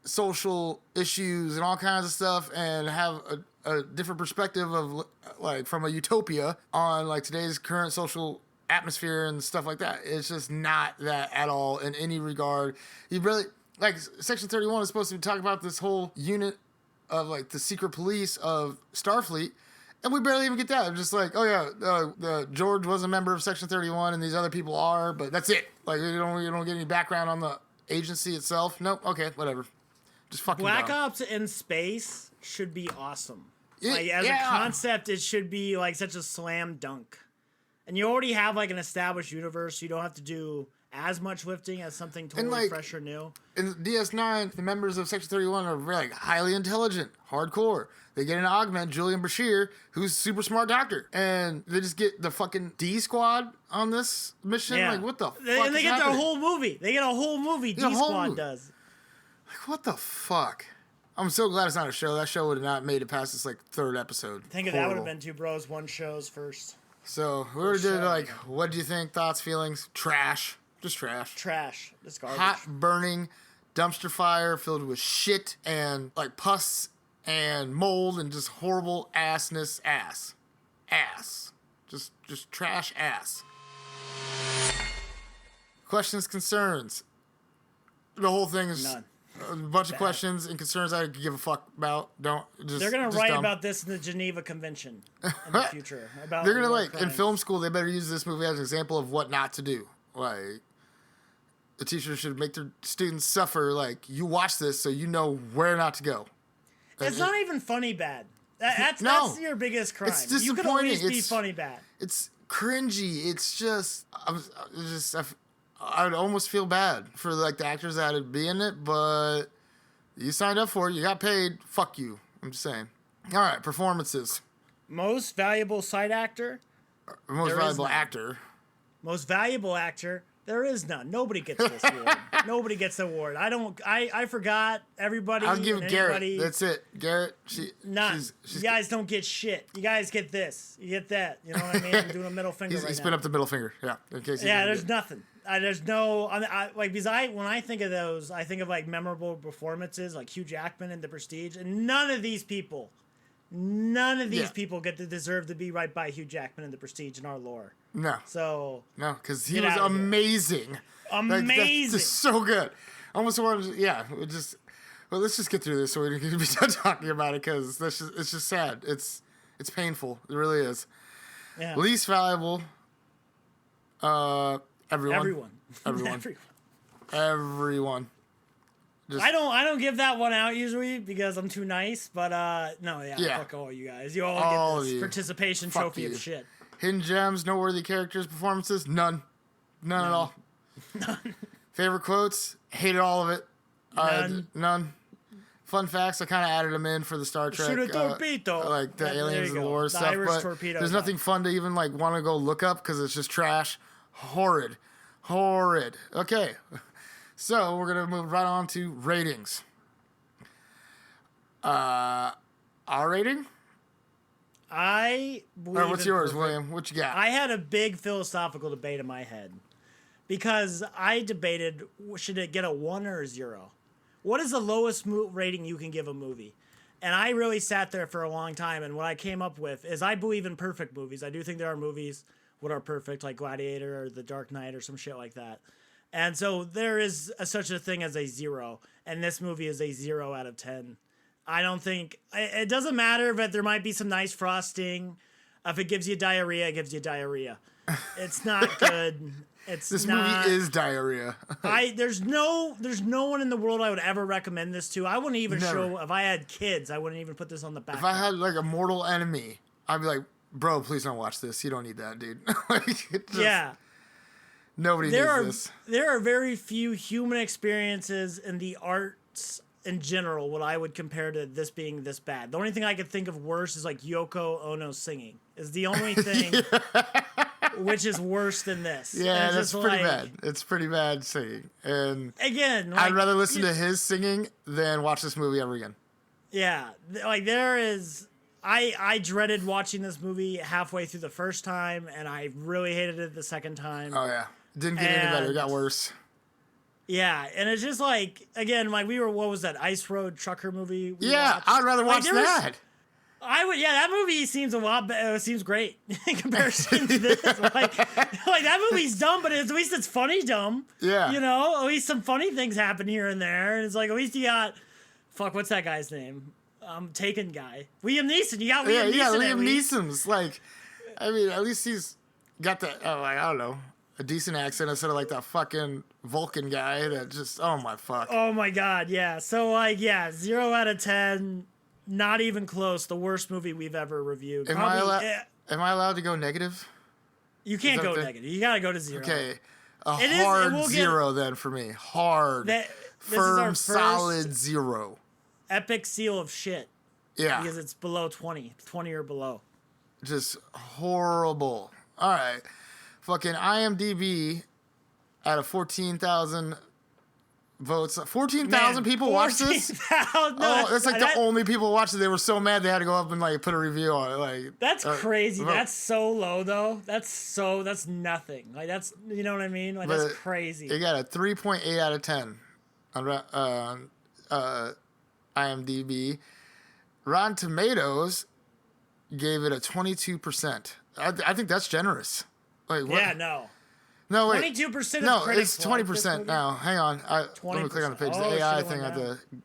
Speaker 1: social issues and all kinds of stuff and have a different perspective of, like, from a utopia on, like, today's current social atmosphere and stuff like that. It's just not that at all in any regard. You really, like, Section 31 is supposed to talk about this whole unit of, like, the secret police of Starfleet, and we barely even get that. I'm just like, oh yeah, George was a member of Section 31, and these other people are, but that's it. Like, you don't get any background on the agency itself. Nope. Okay, whatever. Just fucking
Speaker 3: Black
Speaker 1: dumb.
Speaker 3: Ops in space should be awesome.
Speaker 1: Yeah,
Speaker 3: Like, as
Speaker 1: yeah.
Speaker 3: a concept, it should be like such a slam dunk. And you already have like an established universe, so you don't have to do as much lifting as something totally
Speaker 1: like,
Speaker 3: fresh or new.
Speaker 1: In DS9, the members of Section 31 are like highly intelligent, hardcore. They get an augment, Julian Bashir, who's a super smart doctor. And they just get the fucking D squad on this mission.
Speaker 3: Yeah.
Speaker 1: Like, what the fuck
Speaker 3: And they
Speaker 1: is
Speaker 3: get
Speaker 1: happening?
Speaker 3: their whole movie. They get a whole movie,
Speaker 1: Yeah, a whole
Speaker 3: D-Squad
Speaker 1: movie.
Speaker 3: does.
Speaker 1: Like, what the fuck? I'm so glad it's not a show. That show would have not made it past this, like, third episode.
Speaker 3: Think of that would have been Two Bros, One Shows first.
Speaker 1: So, we already did,
Speaker 3: show.
Speaker 1: like, what do you think? Thoughts, feelings? Trash. Just trash.
Speaker 3: Trash. It's garbage.
Speaker 1: Hot, burning dumpster fire filled with shit and, like, pus and mold and just horrible assness ass. Ass. Just trash ass. Questions, concerns. The whole thing is
Speaker 3: None.
Speaker 1: a bunch of questions and concerns I could give a fuck about.
Speaker 3: They're going to write about this in the Geneva Convention in the future. About
Speaker 1: They're gonna
Speaker 3: war
Speaker 1: like in
Speaker 3: crimes.
Speaker 1: film school. They better use this movie as an example of what not to do. Like, the teachers should make their students suffer. Like, you watch this so you know where not to go.
Speaker 3: It's not even funny bad. That's your biggest crime.
Speaker 1: It's
Speaker 3: You could
Speaker 1: disappointing.
Speaker 3: always be
Speaker 1: It's-
Speaker 3: funny bad.
Speaker 1: It's cringy. It's just I would almost feel bad for like the actors that would be in it, but you signed up for it. You got paid. Fuck you. I'm just saying. All right, performances.
Speaker 3: Most valuable side actor.
Speaker 1: Most
Speaker 3: There is
Speaker 1: valuable
Speaker 3: none.
Speaker 1: actor.
Speaker 3: Most valuable actor. There is none. Nobody gets this award. Nobody gets the award. I forgot everybody.
Speaker 1: I'll give
Speaker 3: and
Speaker 1: it Garrett.
Speaker 3: anybody.
Speaker 1: That's it. Garrett.
Speaker 3: None. You guys don't get shit. You guys get this. You get that. You know what I mean? I'm doing a middle finger right
Speaker 1: He's
Speaker 3: now.
Speaker 1: put up the middle finger. Yeah. In case.
Speaker 3: Yeah, there's nothing. There's no like because when I think of those, I think of like memorable performances like Hugh Jackman in The Prestige, and none of these people get to deserve to be right by Hugh Jackman in The Prestige in our lore.
Speaker 1: No.
Speaker 3: So
Speaker 1: No, because he
Speaker 3: Get
Speaker 1: was
Speaker 3: out of here.
Speaker 1: amazing.
Speaker 3: amazing.
Speaker 1: That's just so good. I almost wanted to, well, let's just get through this so we can be done talking about it because it's just sad. It's painful. It really is.
Speaker 3: Yeah.
Speaker 1: Least valuable. Everyone.
Speaker 3: Everyone.
Speaker 1: Everyone. Just,
Speaker 3: I don't give that one out usually because I'm too nice, but
Speaker 1: Yeah.
Speaker 3: fuck all you guys. You
Speaker 1: All
Speaker 3: all
Speaker 1: of
Speaker 3: get this
Speaker 1: you.
Speaker 3: participation
Speaker 1: Fuck
Speaker 3: trophy
Speaker 1: you.
Speaker 3: of shit.
Speaker 1: hidden gems, noteworthy characters, performances, none. None at all. Favorite quotes, hated all of it. None. Fun facts, I kind of added them in for the Star Trek.
Speaker 3: Shoot a torpedo.
Speaker 1: Like the
Speaker 3: Yeah, there
Speaker 1: aliens
Speaker 3: you
Speaker 1: and the
Speaker 3: go.
Speaker 1: lore
Speaker 3: The
Speaker 1: stuff.
Speaker 3: Irish
Speaker 1: But
Speaker 3: torpedo
Speaker 1: there's nothing fun to even like want to go look up because it's just trash. Horrid. Okay. So we're going to move right on to ratings. R rating?
Speaker 3: I believe
Speaker 1: What's
Speaker 3: in
Speaker 1: yours,
Speaker 3: perfect-
Speaker 1: William? What you got?
Speaker 3: I had a big philosophical debate in my head because I debated should it get a 1 or a 0? What is the lowest rating you can give a movie? And I really sat there for a long time, and what I came up with is I believe in perfect movies. I do think there are movies what are perfect, like Gladiator or The Dark Knight or some shit like that. And so there is such a thing as a 0, and this movie is a 0 out of 10. I don't think it doesn't matter, but there might be some nice frosting. If it gives you diarrhea, it gives you diarrhea. It's not good.
Speaker 1: This
Speaker 3: not,
Speaker 1: movie is diarrhea.
Speaker 3: there's no one in the world I would ever recommend this to. I wouldn't even
Speaker 1: Never.
Speaker 3: show if I had kids. I wouldn't even put this on the back.
Speaker 1: If I had like a mortal enemy, I'd be like, bro, please don't watch this. You don't need that, dude. Like, it just-
Speaker 3: yeah.
Speaker 1: Nobody
Speaker 3: There
Speaker 1: needs this.
Speaker 3: are very few human experiences in the arts in general what I would compare to this being this bad. The only thing I could think of worse is like Yoko Ono singing is the only thing which is worse than this. And
Speaker 1: Yeah,
Speaker 3: it's
Speaker 1: that's
Speaker 3: just
Speaker 1: pretty
Speaker 3: like,
Speaker 1: bad. It's pretty bad singing. And
Speaker 3: Again,
Speaker 1: I'd
Speaker 3: like,
Speaker 1: rather listen to his singing than watch this movie ever again.
Speaker 3: Yeah, like there is. I dreaded watching this movie halfway through the first time, and I really hated it the second time.
Speaker 1: Oh, yeah. Didn't get any better. It got worse.
Speaker 3: Yeah, and it's just like, again, like what was that Ice Road Trucker movie? we
Speaker 1: Yeah,
Speaker 3: watched?
Speaker 1: I'd rather
Speaker 3: Like,
Speaker 1: watch
Speaker 3: there was-
Speaker 1: that.
Speaker 3: That movie seems a lot better. It seems great in comparison to this. Like that movie's dumb, but at least it's funny dumb.
Speaker 1: Yeah.
Speaker 3: You know, at least some funny things happen here and there. And it's like, at least you got, what's that guy's name? Taken guy. Liam Neeson. You got Liam Neeson.
Speaker 1: Yeah, Liam Neeson's like, I mean, at least he's got that, I don't know, a decent accent instead of like that fucking Vulcan guy that just, oh my fuck.
Speaker 3: Oh my God, yeah. So 0 out of 10, not even close. The worst movie we've ever reviewed.
Speaker 1: Am I allowed to go negative?
Speaker 3: You can't go negative. You gotta go to 0.
Speaker 1: Okay. Hard 0 then for me. Hard. Firm, solid 0.
Speaker 3: Epic seal of shit.
Speaker 1: Yeah.
Speaker 3: Because it's below 20 or below.
Speaker 1: Just horrible. All right. Fucking IMDb out of 14,000 votes. 14,000 people watched this? That's like the only people watched it. They were so mad they had to go up and like put a review on it. Like
Speaker 3: that's crazy. That's so low though. That's nothing. Like that's, you know what I mean? Like that's crazy.
Speaker 1: It got a 3.8 out of 10 on IMDb. Rotten Tomatoes gave it a 22%. I think that's generous. Like what?
Speaker 3: Yeah, no.
Speaker 1: No, wait.
Speaker 3: 22%
Speaker 1: No,
Speaker 3: of critics
Speaker 1: it's 20% now. Hang on. Let me click on the page. The AI thing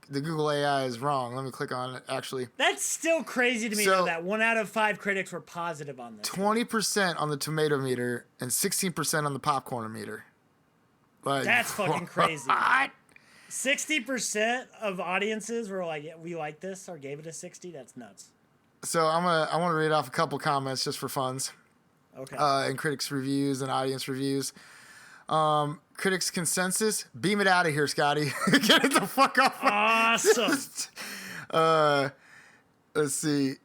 Speaker 1: the Google AI is wrong. Let me click on it, actually.
Speaker 3: That's still crazy to me, though, that 1 out of 5 critics were positive on this.
Speaker 1: 20% on the tomato meter and 16% on the popcorn meter. Like,
Speaker 3: that's fucking crazy.
Speaker 1: What?
Speaker 3: 60% of audiences were like, yeah, we like this, or gave it a 60. That's nuts.
Speaker 1: So I want to read off a couple comments just for funs.
Speaker 3: Okay.
Speaker 1: And critics' reviews and audience reviews. Critics' consensus: beam it out of here, Scotty. Get it the fuck off.
Speaker 3: Awesome.
Speaker 1: Let's see.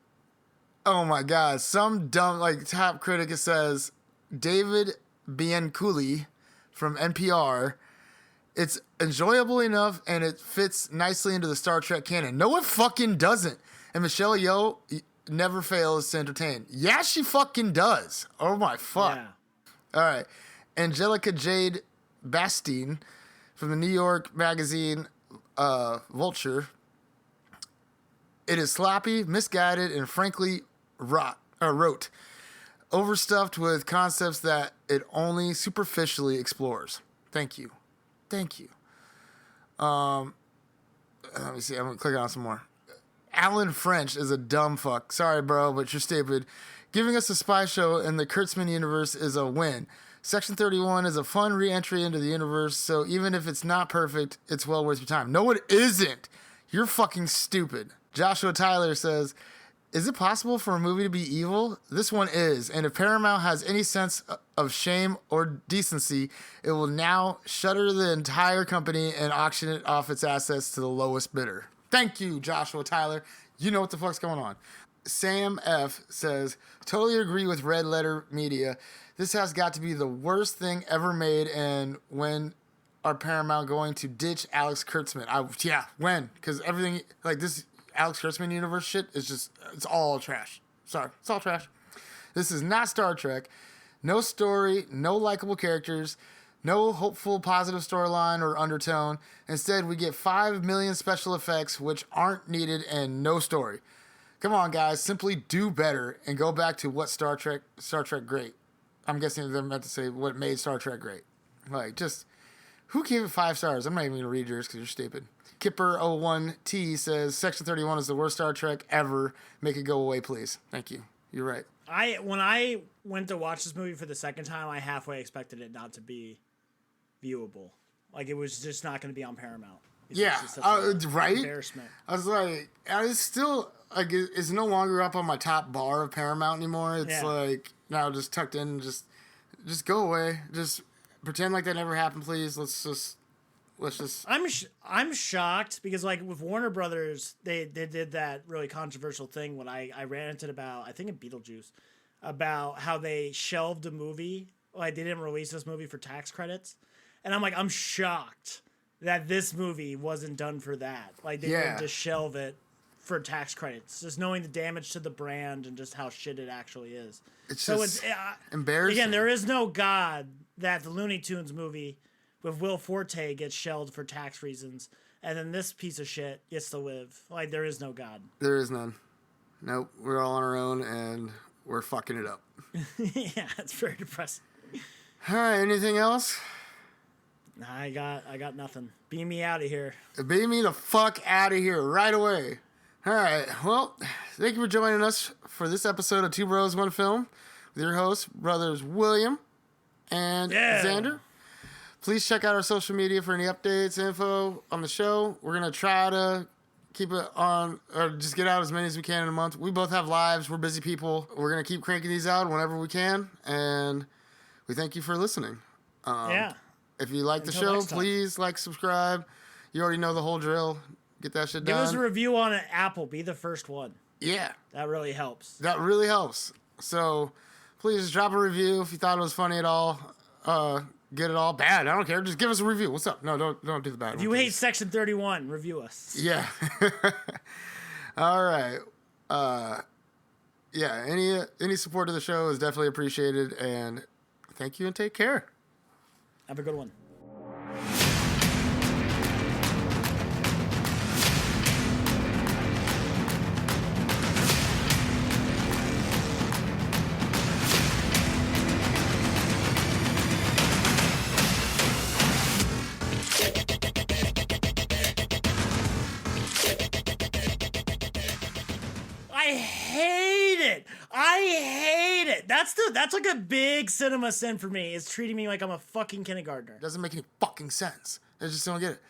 Speaker 1: Oh my God! Some dumb top critic says David Bianculli from NPR. It's enjoyable enough and it fits nicely into the Star Trek canon. No, it fucking doesn't. And Michelle Yeoh never fails to entertain. Yeah, she fucking does. Oh my fuck.
Speaker 3: Yeah.
Speaker 1: All right. Angelica Jade Bastine from the New York magazine Vulture. It is sloppy, misguided, and frankly rote. Overstuffed with concepts that it only superficially explores. Thank you. Let me see. I'm going to click on some more. Alan French is a dumb fuck. Sorry, bro, but you're stupid. Giving us a spy show in the Kurtzman universe is a win. Section 31 is a fun re-entry into the universe, so even if it's not perfect, it's well worth your time. No, it isn't. You're fucking stupid. Joshua Tyler says, is it possible for a movie to be evil? This one is, and if Paramount has any sense of shame or decency, it will now shutter the entire company and auction it off its assets to the lowest bidder. Thank you, Joshua Tyler. You know what the fuck's going on. Sam F. says, totally agree with Red Letter Media. This has got to be the worst thing ever made, and when are Paramount going to ditch Alex Kurtzman? When? Because everything, like this Alex Kurtzman universe shit is just, it's all trash. Sorry, it's all trash. This is not Star Trek. No story, no likable characters, no hopeful positive storyline or undertone. Instead, we get 5 million special effects which aren't needed and no story. Come on, guys, simply do better and go back to what Star Trek great. I'm guessing they're meant to say what made Star Trek great. Like, just, who gave it 5 stars? I'm not even going to read yours because you're stupid. Kipper01T says, Section 31 is the worst Star Trek ever. Make it go away, please. Thank you. You're right.
Speaker 3: When I went to watch this movie for the second time, I halfway expected it not to be viewable. Like, it was just not going to be on Paramount. Right? Embarrassment.
Speaker 1: I was like, it's still, like, it's no longer up on my top bar of Paramount anymore. It's like, now just tucked in, just go away. Just pretend like that never happened, please. Let's just.
Speaker 3: I'm shocked because, like, with Warner Brothers, they did that really controversial thing when I ranted about, I think in Beetlejuice, about how they shelved a movie. Like, they didn't release this movie for tax credits. And I'm like, I'm shocked that this movie wasn't done for that. Like, they didn't just shelve it for tax credits. Just knowing the damage to the brand and just how shit it actually is.
Speaker 1: It's embarrassing.
Speaker 3: Again, there is no God that the Looney Tunes movie with Will Forte gets shelved for tax reasons, and then this piece of shit gets to live. Like, there is no God.
Speaker 1: There is none. Nope, we're all on our own and we're fucking it up.
Speaker 3: Yeah, it's very depressing.
Speaker 1: All right, anything else?
Speaker 3: I got nothing. Beam me out of here.
Speaker 1: Beam me the fuck out of here right away. All right, well, thank you for joining us for this episode of Two Bros, One Film with your hosts, brothers William and Xander. Please check out our social media for any updates, info on the show. We're going to try to keep it on, or just get out as many as we can in a month. We both have lives. We're busy people. We're going to keep cranking these out whenever we can. And we thank you for listening. If you like the show, please like, subscribe. You already know the whole drill. Get that shit done.
Speaker 3: Give us a review on Apple. Be the first one.
Speaker 1: Yeah.
Speaker 3: That really helps.
Speaker 1: That really helps. So please drop a review if you thought it was funny at all. Get it all bad. I don't care. Just give us a review. What's up? No, don't do the bad one.
Speaker 3: If you hate Section 31, review us.
Speaker 1: Yeah. All right. Yeah, any support of the show is definitely appreciated, and thank you and take care.
Speaker 3: Have a good one. I hate it. That's like a big cinema sin for me. Is treating me like I'm a fucking kindergartner.
Speaker 1: Doesn't make any fucking sense. I just don't get it.